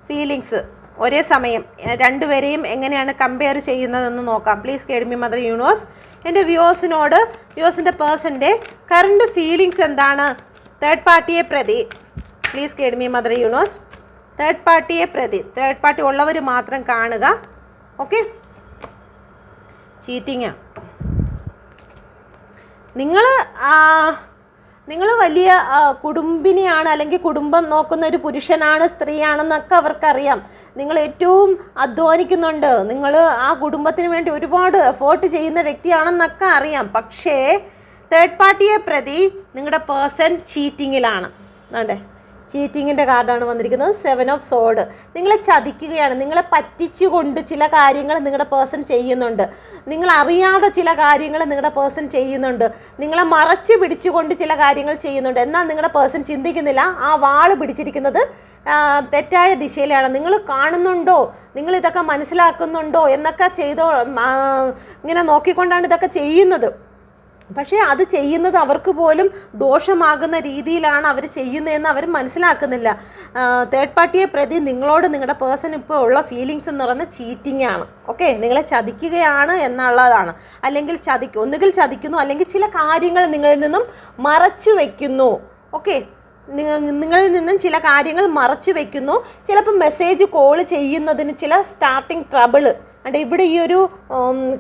A: ഫീലിങ്സ്? ഒരേ സമയം രണ്ടുപേരെയും എങ്ങനെയാണ് കമ്പയർ ചെയ്യുന്നതെന്ന് നോക്കാം. Please guide me mother universe. എൻ്റെ വ്യൂവേഴ്സിൻ്റെ പേഴ്സൻ്റെ കറണ്ട് ഫീലിങ്സ് എന്താണ് തേർഡ് പാർട്ടിയെ പ്രതി? Please guide me mother universe. Third പാർട്ടിയെ പ്രതി, തേർഡ് പാർട്ടി ഉള്ളവർ മാത്രം കാണുക. Okay, cheating. നിങ്ങൾ വലിയ കുടുംബിനിയാണ്, അല്ലെങ്കിൽ കുടുംബം നോക്കുന്ന ഒരു പുരുഷനാണ്, സ്ത്രീയാണെന്നൊക്കെ അവർക്കറിയാം. നിങ്ങൾ ഏറ്റവും അധ്വാനിക്കുന്നുണ്ട്, നിങ്ങൾ ആ കുടുംബത്തിന് വേണ്ടി ഒരുപാട് എഫേർട്ട് ചെയ്യുന്ന വ്യക്തിയാണെന്നൊക്കെ അറിയാം. പക്ഷേ തേർഡ് പാർട്ടിയെ പ്രതി നിങ്ങളുടെ പേഴ്സൺ ചീറ്റിങ്ങിലാണ്. അതെ, ചീറ്റിങ്ങിൻ്റെ കാർഡാണ് വന്നിരിക്കുന്നത്. 7 ഓഫ് സോഡ്. നിങ്ങളെ ചതിക്കുകയാണ്, നിങ്ങളെ പറ്റിച്ചുകൊണ്ട് ചില കാര്യങ്ങൾ നിങ്ങളുടെ പേഴ്സൺ ചെയ്യുന്നുണ്ട്. നിങ്ങൾ അറിയാതെ ചില കാര്യങ്ങൾ നിങ്ങളുടെ പേഴ്സൺ ചെയ്യുന്നുണ്ട്. നിങ്ങളെ മറച്ചു പിടിച്ചുകൊണ്ട് ചില കാര്യങ്ങൾ ചെയ്യുന്നുണ്ട്. എന്നാൽ നിങ്ങളുടെ പേഴ്സൺ ചിന്തിക്കുന്നില്ല ആ വാള് പിടിച്ചിരിക്കുന്നത് തെറ്റായ ദിശയിലാണ്. നിങ്ങൾ കാണുന്നുണ്ടോ, നിങ്ങൾ ഇതൊക്കെ മനസ്സിലാക്കുന്നുണ്ടോ എന്നൊക്കെ ഇങ്ങനെ നോക്കിക്കൊണ്ടാണ് ഇതൊക്കെ ചെയ്യുന്നത്. പക്ഷേ അത് ചെയ്യുന്നത് അവർക്ക് പോലും ദോഷമാകുന്ന രീതിയിലാണ് അവർ ചെയ്യുന്നതെന്ന് അവർ മനസ്സിലാക്കുന്നില്ല. തേർഡ് പാർട്ടിയെ പ്രതി നിങ്ങളോട് നിങ്ങളുടെ പേഴ്സൺ ഇപ്പോൾ ഉള്ള ഫീലിങ്സ് എന്ന് പറയുന്നത് ചീറ്റിംഗ് ആണ്. ഓക്കെ, നിങ്ങളെ ചതിക്കുകയാണ് എന്നുള്ളതാണ്. അല്ലെങ്കിൽ ഒന്നുകിൽ ചതിക്കുന്നു, അല്ലെങ്കിൽ ചില കാര്യങ്ങൾ നിങ്ങളിൽ നിന്നും മറച്ചു വയ്ക്കുന്നു. ഓക്കെ, നിങ്ങളിൽ നിന്നും ചില കാര്യങ്ങൾ മറച്ചു വയ്ക്കുന്നു. ചിലപ്പോൾ മെസ്സേജ് കോൾ ചെയ്യുന്നതിന് ചില സ്റ്റാർട്ടിങ് ട്രബിള് അണ്ട് ഇവിടെ ഈ ഒരു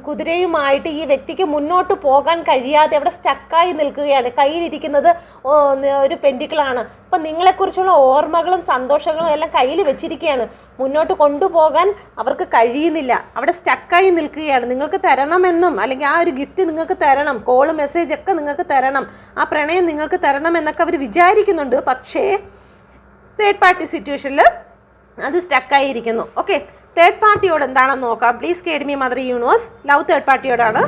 A: കുതിരയുമായിട്ട് ഈ വ്യക്തിക്ക് മുന്നോട്ട് പോകാൻ കഴിയാതെ അവിടെ സ്റ്റക്കായി നിൽക്കുകയാണ്. കയ്യിലിരിക്കുന്നത് ഒരു പെൻഡിക്കിളാണ്. അപ്പം നിങ്ങളെക്കുറിച്ചുള്ള ഓർമ്മകളും സന്തോഷങ്ങളും എല്ലാം കയ്യിൽ വെച്ചിരിക്കുകയാണ്. മുന്നോട്ട് കൊണ്ടുപോകാൻ അവർക്ക് കഴിയുന്നില്ല, അവിടെ സ്റ്റക്കായി നിൽക്കുകയാണ്. നിങ്ങൾക്ക് തരണമെന്നും അല്ലെങ്കിൽ ആ ഒരു ഗിഫ്റ്റ് നിങ്ങൾക്ക് തരണം, കോള് മെസ്സേജ് ഒക്കെ നിങ്ങൾക്ക് തരണം, ആ പ്രണയം നിങ്ങൾക്ക് തരണം എന്നൊക്കെ അവർ വിചാരിക്കുന്നുണ്ട്. പക്ഷേ തേർഡ് പാർട്ടി സിറ്റുവേഷനിൽ അത് സ്റ്റക്കായിരിക്കുന്നു. ഓക്കെ, തേർഡ് പാർട്ടിയോട് എന്താണെന്ന് നോക്കാം. Please guide me mother universe. Love third പാർട്ടിയോടാണ്.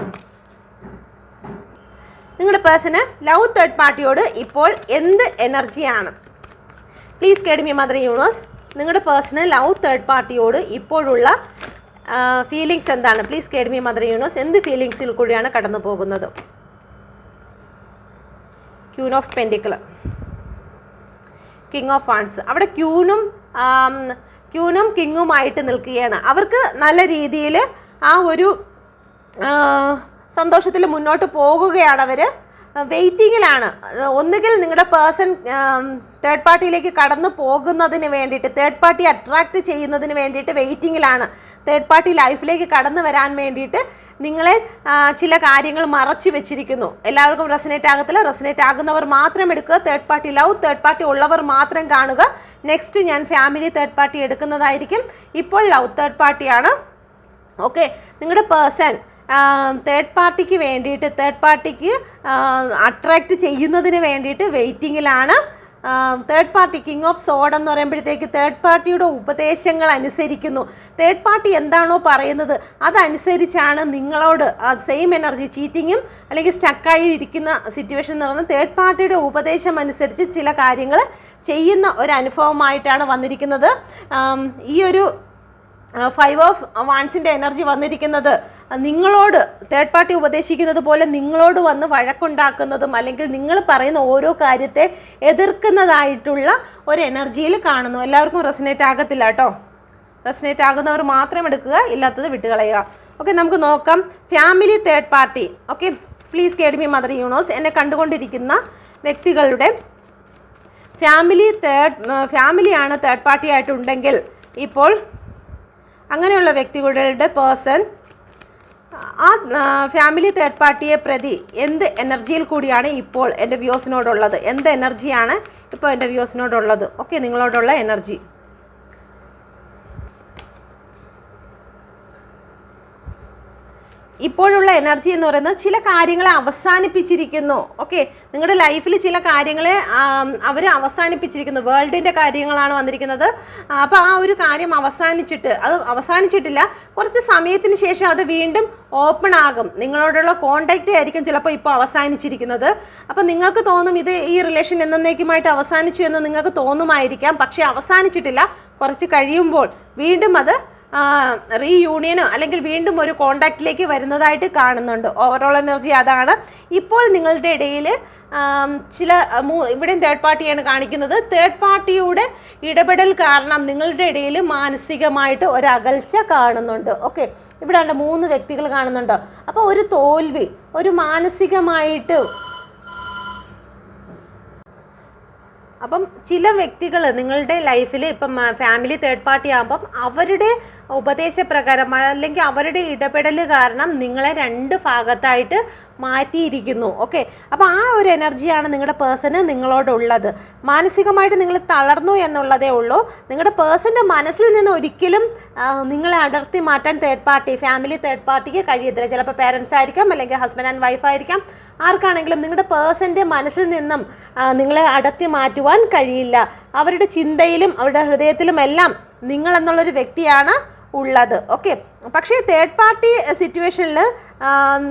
A: നിങ്ങളുടെ പേഴ്സണ് ലവ് തേർഡ് പാർട്ടിയോട് ഇപ്പോൾ എന്ത് എനർജിയാണ്? Please guide me mother universe. നിങ്ങളുടെ പേഴ്സണൽ ലവ് തേർഡ് പാർട്ടിയോട് ഇപ്പോഴുള്ള ഫീലിങ്സ് എന്താണ്? Please guide me mother universe. എന്ത് ഫീലിങ്സിൽ കൂടിയാണ് കടന്നു പോകുന്നത്? Queen of pentacle, king of wands. അവിടെ ക്യൂനും കിങ്ങുമായിട്ട് നിൽക്കുകയാണ്. അവർക്ക് നല്ല രീതിയിൽ ആ ഒരു സന്തോഷത്തിൽ മുന്നോട്ട് പോകുകയാണ്. അവർ വെയിറ്റിങ്ങിലാണ്. ഒന്നുകിൽ നിങ്ങളുടെ പേഴ്സൺ തേർഡ് പാർട്ടിയിലേക്ക് കടന്നു പോകുന്നതിന് വേണ്ടിയിട്ട്, തേർഡ് പാർട്ടി അട്രാക്റ്റ് ചെയ്യുന്നതിന് വേണ്ടിയിട്ട് വെയിറ്റിങ്ങിലാണ്. തേർഡ് പാർട്ടി ലൈഫിലേക്ക് കടന്നു വരാൻ വേണ്ടിയിട്ട് നിങ്ങളെ ചില കാര്യങ്ങൾ മറച്ചു വെച്ചിരിക്കുന്നു. എല്ലാവർക്കും റെസനേറ്റ് ആകത്തില്ല. റെസനേറ്റ് ആകുന്നവർ മാത്രം എടുക്കുക. Third party love third party ഉള്ളവർ മാത്രം കാണുക. നെക്സ്റ്റ് ഞാൻ ഫാമിലി തേർഡ് പാർട്ടി എടുക്കുന്നതായിരിക്കും. ഇപ്പോൾ ലവ് തേർഡ് പാർട്ടിയാണ്. ഓക്കെ, നിങ്ങളുടെ പേഴ്സൺ തേർഡ് പാർട്ടിക്ക് വേണ്ടിയിട്ട്, തേർഡ് പാർട്ടിക്ക് അട്രാക്റ്റ് ചെയ്യുന്നതിന് വേണ്ടിയിട്ട് വെയിറ്റിങ്ങിലാണ്. Third party king of sword എന്ന് പറയുമ്പോഴത്തേക്ക് തേർഡ് പാർട്ടിയുടെ ഉപദേശങ്ങൾ അനുസരിക്കുന്നു. തേർഡ് പാർട്ടി എന്താണോ പറയുന്നത് അതനുസരിച്ചാണ് നിങ്ങളോട് സെയിം എനർജി, ചീറ്റിങ്ങും അല്ലെങ്കിൽ സ്റ്റക്കായി ഇരിക്കുന്ന സിറ്റുവേഷൻ എന്ന് പറയുന്നത് തേർഡ് പാർട്ടിയുടെ ഉപദേശം അനുസരിച്ച് ചില കാര്യങ്ങൾ ചെയ്യുന്ന ഒരു അനുഭവമായിട്ടാണ് വന്നിരിക്കുന്നത്. ഈ ഒരു 5 ഓഫ് വാൺസിൻ്റെ എനർജി വന്നിരിക്കുന്നത് നിങ്ങളോട് തേർഡ് പാർട്ടി ഉപദേശിക്കുന്നത് പോലെ നിങ്ങളോട് വന്ന് വഴക്കുണ്ടാക്കുന്നതും അല്ലെങ്കിൽ നിങ്ങൾ പറയുന്ന ഓരോ കാര്യത്തെ എതിർക്കുന്നതായിട്ടുള്ള ഒരു എനർജിയിൽ കാണുന്നു. എല്ലാവർക്കും റെസനേറ്റ് ആകത്തില്ല കേട്ടോ. റെസനേറ്റ് ആകുന്നവർ മാത്രം എടുക്കുക, ഇല്ലാത്തത് വിട്ടുകളയുക. ഓക്കെ, നമുക്ക് നോക്കാം family third party. Okay, please guide me mother universe. എന്നെ കണ്ടുകൊണ്ടിരിക്കുന്ന വ്യക്തികളുടെ ഫാമിലിയാണ് തേർഡ് പാർട്ടി ആയിട്ടുണ്ടെങ്കിൽ ഇപ്പോൾ അങ്ങനെയുള്ള വ്യക്തികളുടെ പേഴ്സൺ ആ ഫാമിലി തേർഡ് പാർട്ടിയെ പ്രതി എന്ത് എനർജിയിൽ കൂടിയാണ് ഇപ്പോൾ എൻ്റെ വ്യൂസിനോടുള്ളത്? എന്ത് എനർജിയാണ് ഇപ്പോൾ എൻ്റെ വ്യൂസിനോടുള്ളത്? ഓക്കെ, നിങ്ങളോടുള്ള എനർജി. ഇപ്പോഴുള്ള എനർജി എന്ന് പറയുന്നത് ചില കാര്യങ്ങളെ അവസാനിപ്പിച്ചിരിക്കുന്നു. ഓക്കെ, നിങ്ങളുടെ ലൈഫിൽ ചില കാര്യങ്ങളെ അവർ അവസാനിപ്പിച്ചിരിക്കുന്നു. വേൾഡിൻ്റെ കാര്യങ്ങളാണ് വന്നിരിക്കുന്നത്. അപ്പോൾ ആ ഒരു കാര്യം അവസാനിച്ചിട്ടില്ല. കുറച്ച് സമയത്തിന് ശേഷം അത് വീണ്ടും ഓപ്പൺ ആകും. നിങ്ങളോടുള്ള കോണ്ടാക്റ്റ് ആയിരിക്കും ചിലപ്പോൾ ഇപ്പോൾ അവസാനിച്ചിരിക്കുന്നത്. അപ്പോൾ നിങ്ങൾക്ക് തോന്നും ഇത് ഈ റിലേഷൻ എന്നേക്കുമായിട്ട് അവസാനിച്ചു എന്ന് നിങ്ങൾക്ക് തോന്നുമായിരിക്കാം. പക്ഷേ അവസാനിച്ചിട്ടില്ല. കുറച്ച് കഴിയുമ്പോൾ വീണ്ടും അത് റീയൂണിയനോ അല്ലെങ്കിൽ വീണ്ടും ഒരു കോണ്ടാക്റ്റിലേക്ക് വരുന്നതായിട്ട് കാണുന്നുണ്ട്. ഓവറോൾ എനർജി അതാണ്. ഇപ്പോൾ നിങ്ങളുടെ ഇടയിൽ ചില ഇവിടെയും തേർഡ് പാർട്ടിയാണ് കാണിക്കുന്നത്. തേർഡ് പാർട്ടിയുടെ ഇടപെടൽ കാരണം നിങ്ങളുടെ ഇടയിൽ മാനസികമായിട്ട് ഒരു അകൽച്ച കാണുന്നുണ്ട്. ഓക്കെ, ഇവിടെ 3 വ്യക്തികൾ കാണുന്നുണ്ട്. അപ്പോൾ ഒരു തോൽവി, ഒരു മാനസികമായിട്ട്. അപ്പം ചില വ്യക്തികൾ നിങ്ങളുടെ ലൈഫിൽ ഇപ്പം ഫാമിലി തേർഡ് പാർട്ടി ആകുമ്പം അവരുടെ ഉപദേശപ്രകാരം അല്ലെങ്കിൽ അവരുടെ ഇടപെടൽ കാരണം നിങ്ങളെ 2 ഭാഗത്തായിട്ട് മാറ്റിയിരിക്കുന്നു. ഓക്കെ, അപ്പോൾ ആ ഒരു എനർജിയാണ് നിങ്ങളുടെ പേഴ്സണ് നിങ്ങളോടുള്ളത്. മാനസികമായിട്ട് നിങ്ങൾ തളർന്നു എന്നുള്ളതേ ഉള്ളൂ. നിങ്ങളുടെ പേഴ്സൻ്റെ മനസ്സിൽ നിന്ന് ഒരിക്കലും നിങ്ങളെ അടർത്തി മാറ്റാൻ ഫാമിലി തേർഡ് പാർട്ടിക്ക് കഴിയത്തില്ല. ചിലപ്പോൾ പേരൻസ് ആയിരിക്കാം, അല്ലെങ്കിൽ ഹസ്ബൻഡ് ആൻഡ് വൈഫ് ആയിരിക്കാം. ആർക്കാണെങ്കിലും നിങ്ങളുടെ പേഴ്സൻ്റെ മനസ്സിൽ നിന്നും നിങ്ങളെ അടർത്തി മാറ്റുവാൻ കഴിയില്ല. അവരുടെ ചിന്തയിലും അവരുടെ ഹൃദയത്തിലും എല്ലാം നിങ്ങളെന്നുള്ളൊരു വ്യക്തിയാണ് ഉള്ളത്. ഓക്കെ, പക്ഷേ തേർഡ് പാർട്ടി സിറ്റുവേഷനിൽ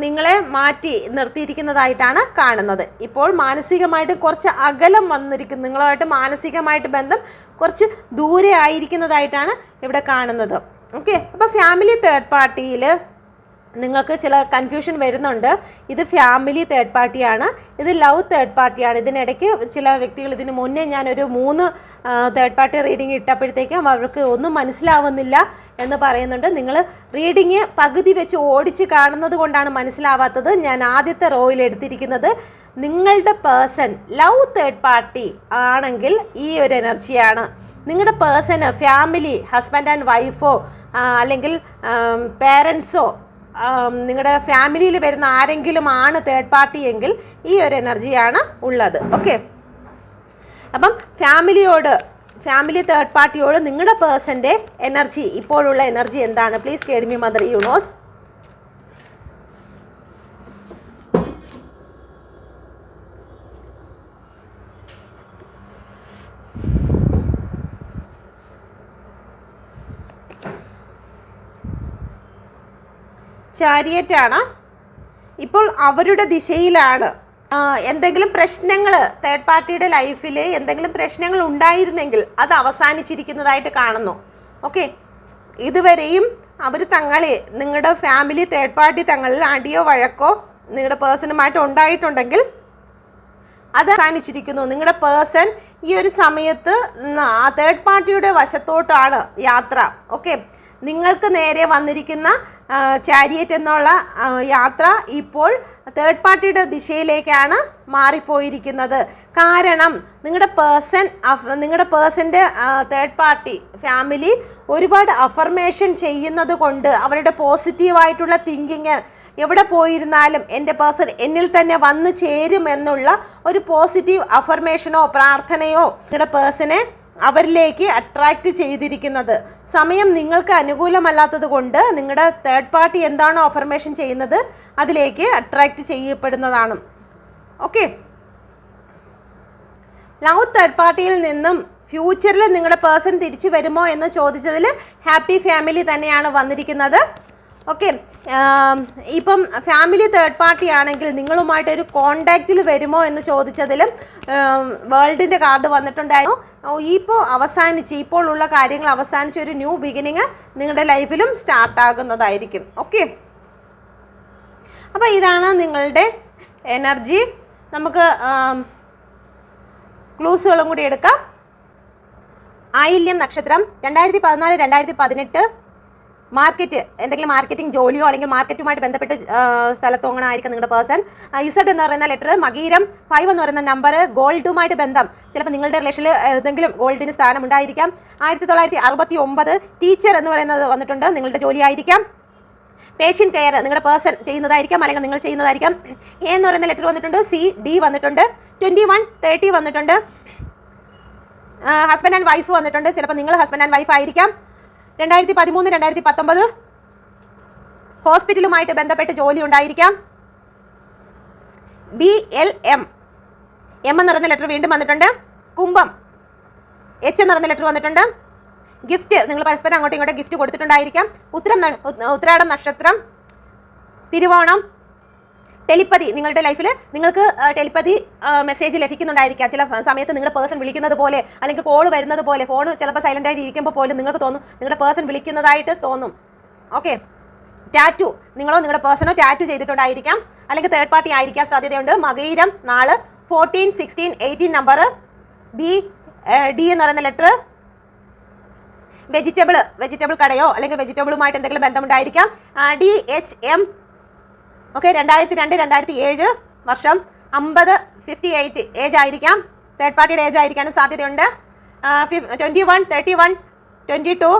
A: നിങ്ങളെ മാറ്റി നിർത്തിയിരിക്കുന്നതായിട്ടാണ് കാണുന്നത്. ഇപ്പോൾ മാനസികമായിട്ട് കുറച്ച് അകലം വന്നിരിക്കുന്നു. നിങ്ങളുമായിട്ട് മാനസികമായിട്ട് ബന്ധം കുറച്ച് ദൂരെ ആയിരിക്കുന്നതായിട്ടാണ് ഇവിടെ കാണുന്നത്. ഓക്കെ, അപ്പോൾ ഫാമിലി തേർഡ് പാർട്ടിയിൽ നിങ്ങൾക്ക് ചില കൺഫ്യൂഷൻ വരുന്നുണ്ട്. ഇത് ഫാമിലി തേർഡ് പാർട്ടിയാണ്, ഇത് ലവ് തേർഡ് പാർട്ടിയാണ്. ഇതിനിടയ്ക്ക് ചില വ്യക്തികൾ, ഇതിന് മുന്നേ ഞാനൊരു 3 തേർഡ് പാർട്ടി റീഡിങ് ഇട്ടപ്പോഴത്തേക്കും അവർക്ക് ഒന്നും മനസ്സിലാവുന്നില്ല എന്ന് പറയുന്നുണ്ട്. നിങ്ങൾ റീഡിങ് പകുതി വെച്ച് ഓടിച്ച് കാണുന്നത് കൊണ്ടാണ് മനസ്സിലാവാത്തത്. ഞാൻ ആദ്യത്തെ റോയിൽ എടുത്തിരിക്കുന്നത് നിങ്ങളുടെ പേഴ്സൺ ലവ് തേർഡ് പാർട്ടി ആണെങ്കിൽ ഈ ഒരു എനർജിയാണ്. നിങ്ങളുടെ പേഴ്സണ് ഫാമിലി, ഹസ്ബൻഡ് ആൻഡ് വൈഫോ അല്ലെങ്കിൽ പേരൻസോ നിങ്ങളുടെ ഫാമിലിയിൽ വരുന്ന ആരെങ്കിലും ആണ് തേർഡ് പാർട്ടി എങ്കിൽ ഈ ഒരു എനർജിയാണ് ഉള്ളത്. ഓക്കെ, അപ്പം ഫാമിലി തേർഡ് പാർട്ടിയോട് നിങ്ങളുടെ പേഴ്സൻ്റെ എനർജി, ഇപ്പോഴുള്ള എനർജി എന്താണ്? Please guide me mother universe. ചാരിയറ്റാണ്. ഇപ്പോൾ അവരുടെ ദിശയിലാണ് എന്തെങ്കിലും പ്രശ്നങ്ങൾ തേർഡ് പാർട്ടിയുടെ ലൈഫിൽ എന്തെങ്കിലും പ്രശ്നങ്ങൾ ഉണ്ടായിരുന്നെങ്കിൽ അത് അവസാനിച്ചിരിക്കുന്നതായിട്ട് കാണുന്നു. ഓക്കെ, ഇതുവരെയും അവർ നിങ്ങളുടെ ഫാമിലി തേർഡ് പാർട്ടി തങ്ങളിൽ അടിയോ വഴക്കോ നിങ്ങളുടെ പേഴ്സണുമായിട്ട് ഉണ്ടായിട്ടുണ്ടെങ്കിൽ അത് അവസാനിച്ചിരിക്കുന്നു. നിങ്ങളുടെ പേഴ്സൺ ഈ ഒരു സമയത്ത് തേർഡ് പാർട്ടിയുടെ വശത്തോട്ടാണ് യാത്ര. ഓക്കെ, നിങ്ങൾക്ക് നേരെ വന്നിരിക്കുന്ന ചാരിയറ്റ് എന്നുള്ള യാത്ര ഇപ്പോൾ തേർഡ് പാർട്ടിയുടെ ദിശയിലേക്കാണ് മാറിപ്പോയിരിക്കുന്നത്. കാരണം നിങ്ങളുടെ പേഴ്സൻ്റെ തേർഡ് പാർട്ടി ഫാമിലി ഒരുപാട് അഫർമേഷൻ ചെയ്യുന്നത് കൊണ്ട് അവരുടെ പോസിറ്റീവായിട്ടുള്ള തിങ്കിങ് എവിടെ പോയിരുന്നാലും എൻ്റെ പേഴ്സൺ എന്നിൽ തന്നെ വന്നു ചേരുമെന്നുള്ള ഒരു പോസിറ്റീവ് അഫർമേഷനോ പ്രാർത്ഥനയോ നിങ്ങളുടെ പേഴ്സണെ അവരിലേക്ക് അട്രാക്റ്റ് ചെയ്തിരിക്കുന്നത്. സമയം നിങ്ങൾക്ക് അനുകൂലമല്ലാത്തത് കൊണ്ട് നിങ്ങളുടെ തേർഡ് പാർട്ടി എന്താണോ അഫർമേഷൻ ചെയ്യുന്നത് അതിലേക്ക് അട്രാക്റ്റ് ചെയ്യപ്പെടുന്നതാണ്. ഓക്കെ, ലവ് തേർഡ് പാർട്ടിയിൽ നിന്നും ഫ്യൂച്ചറിൽ നിങ്ങളുടെ പേഴ്സൺ തിരിച്ചു വരുമോ എന്ന് ചോദിച്ചതിൽ ഹാപ്പി ഫാമിലി തന്നെയാണ് വന്നിരിക്കുന്നത്. ഓക്കെ, ഇപ്പം ഫാമിലി തേർഡ് പാർട്ടി ആണെങ്കിൽ നിങ്ങളുമായിട്ടൊരു കോണ്ടാക്റ്റിൽ വരുമോ എന്ന് ചോദിച്ചതിലും വേൾഡിൻ്റെ കാർഡ് വന്നിട്ടുണ്ടായിരുന്നു. ഇപ്പോൾ ഉള്ള കാര്യങ്ങൾ അവസാനിച്ച് ഒരു ന്യൂ ബിഗിനിങ് നിങ്ങളുടെ ലൈഫിലും സ്റ്റാർട്ടാകുന്നതായിരിക്കും. ഓക്കെ, അപ്പോൾ ഇതാണ് നിങ്ങളുടെ എനർജി. നമുക്ക് ക്ലൂസുകളും കൂടി എടുക്കാം. ആയില്യം നക്ഷത്രം 2014-2018 മാർക്കറ്റ്, എന്തെങ്കിലും മാർക്കറ്റിംഗ് ജോലിയോ അല്ലെങ്കിൽ മാർക്കറ്റുമായിട്ട് ബന്ധപ്പെട്ട് സ്ഥലത്തോങ്ങണമായിരിക്കും നിങ്ങളുടെ പേഴ്സൺ. ഇസഡ് എന്ന് പറയുന്ന ലെറ്റർ, മകീരം 5 എന്ന് പറയുന്ന നമ്പർ, ഗോൾഡുമായിട്ട് ബന്ധം. ചിലപ്പോൾ നിങ്ങളുടെ റിലേഷനിൽ ഏതെങ്കിലും ഗോൾഡിന് സ്ഥാനം ഉണ്ടായിരിക്കാം. 1969 ടീച്ചർ എന്ന് പറയുന്നത് വന്നിട്ടുണ്ട്, നിങ്ങളുടെ ജോലിയായിരിക്കാം. പേഷ്യൻ കെയർ നിങ്ങളുടെ പേഴ്സൺ ചെയ്യുന്നതായിരിക്കാം അല്ലെങ്കിൽ നിങ്ങൾ ചെയ്യുന്നതായിരിക്കാം. എ എന്ന് പറയുന്ന ലെറ്റർ വന്നിട്ടുണ്ട്. സി, ഡി വന്നിട്ടുണ്ട്. 21-30 വന്നിട്ടുണ്ട്. ഹസ്ബൻഡ് ആൻഡ് വൈഫ് വന്നിട്ടുണ്ട്, ചിലപ്പോൾ നിങ്ങൾ ഹസ്ബൻഡ് ആൻഡ് വൈഫ് ആയിരിക്കാം. 2013-2019 ഹോസ്പിറ്റലുമായിട്ട് ബന്ധപ്പെട്ട് ജോലി ഉണ്ടായിരിക്കാം. BLM എം എന്ന് പറയുന്ന ലെറ്റർ വീണ്ടും വന്നിട്ടുണ്ട്. കുംഭം H എന്ന് പറയുന്ന ലെറ്റർ വന്നിട്ടുണ്ട്. ഗിഫ്റ്റ്, നിങ്ങൾ പരസ്പരം അങ്ങോട്ടും ഇങ്ങോട്ടും ഗിഫ്റ്റ് കൊടുത്തിട്ടുണ്ടായിരിക്കാം. ഉത്രാടം നക്ഷത്രം, തിരുവോണം, ടെലിപ്പതി, നിങ്ങളുടെ ലൈഫിൽ നിങ്ങൾക്ക് ടെലിപ്പതി മെസ്സേജ് ലഭിക്കുന്നുണ്ടായിരിക്കാം. ചില സമയത്ത് നിങ്ങളുടെ പേഴ്സൺ വിളിക്കുന്നത് പോലെ അല്ലെങ്കിൽ കോൾ വരുന്നത് പോലെ, ഫോൺ ചിലപ്പോൾ സൈലൻ്റ് ആയിട്ട് ഇരിക്കുമ്പോൾ പോലും നിങ്ങൾക്ക് തോന്നും നിങ്ങളുടെ പേഴ്സൺ വിളിക്കുന്നതായിട്ട് തോന്നും. ഓക്കെ, ടാറ്റു, നിങ്ങളോ നിങ്ങളുടെ പേഴ്സണോ ടാറ്റു ചെയ്തിട്ടുണ്ടായിരിക്കാം അല്ലെങ്കിൽ തേർഡ് പാർട്ടി ആയിരിക്കാൻ സാധ്യതയുണ്ട്. മകയിരം നാള് 14, 16, 18 നമ്പർ. D എന്ന് പറയുന്ന ലെറ്റർ, വെജിറ്റബിൾ കടയോ അല്ലെങ്കിൽ വെജിറ്റബിളുമായിട്ട് എന്തെങ്കിലും ബന്ധമുണ്ടായിരിക്കാം. DHM. ഓക്കെ, 2002-2007 വർഷം, 50-58 ഏജ് ആയിരിക്കാം. തേർഡ് പാർട്ടിയുടെ ഏജ് ആയിരിക്കാനും സാധ്യതയുണ്ട്. 21, 31, 22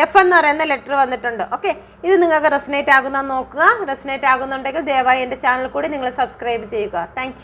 A: F എന്ന് പറയുന്ന ലെറ്റർ വന്നിട്ടുണ്ട്. ഓക്കെ, ഇത് നിങ്ങൾക്ക് റെസനേറ്റ് ആകുന്ന നോക്കുക. റെസനേറ്റ് ആകുന്നുണ്ടെങ്കിൽ ദയവായി എൻ്റെ ചാനൽ കൂടി നിങ്ങൾ സബ്സ്ക്രൈബ് ചെയ്യുക. താങ്ക്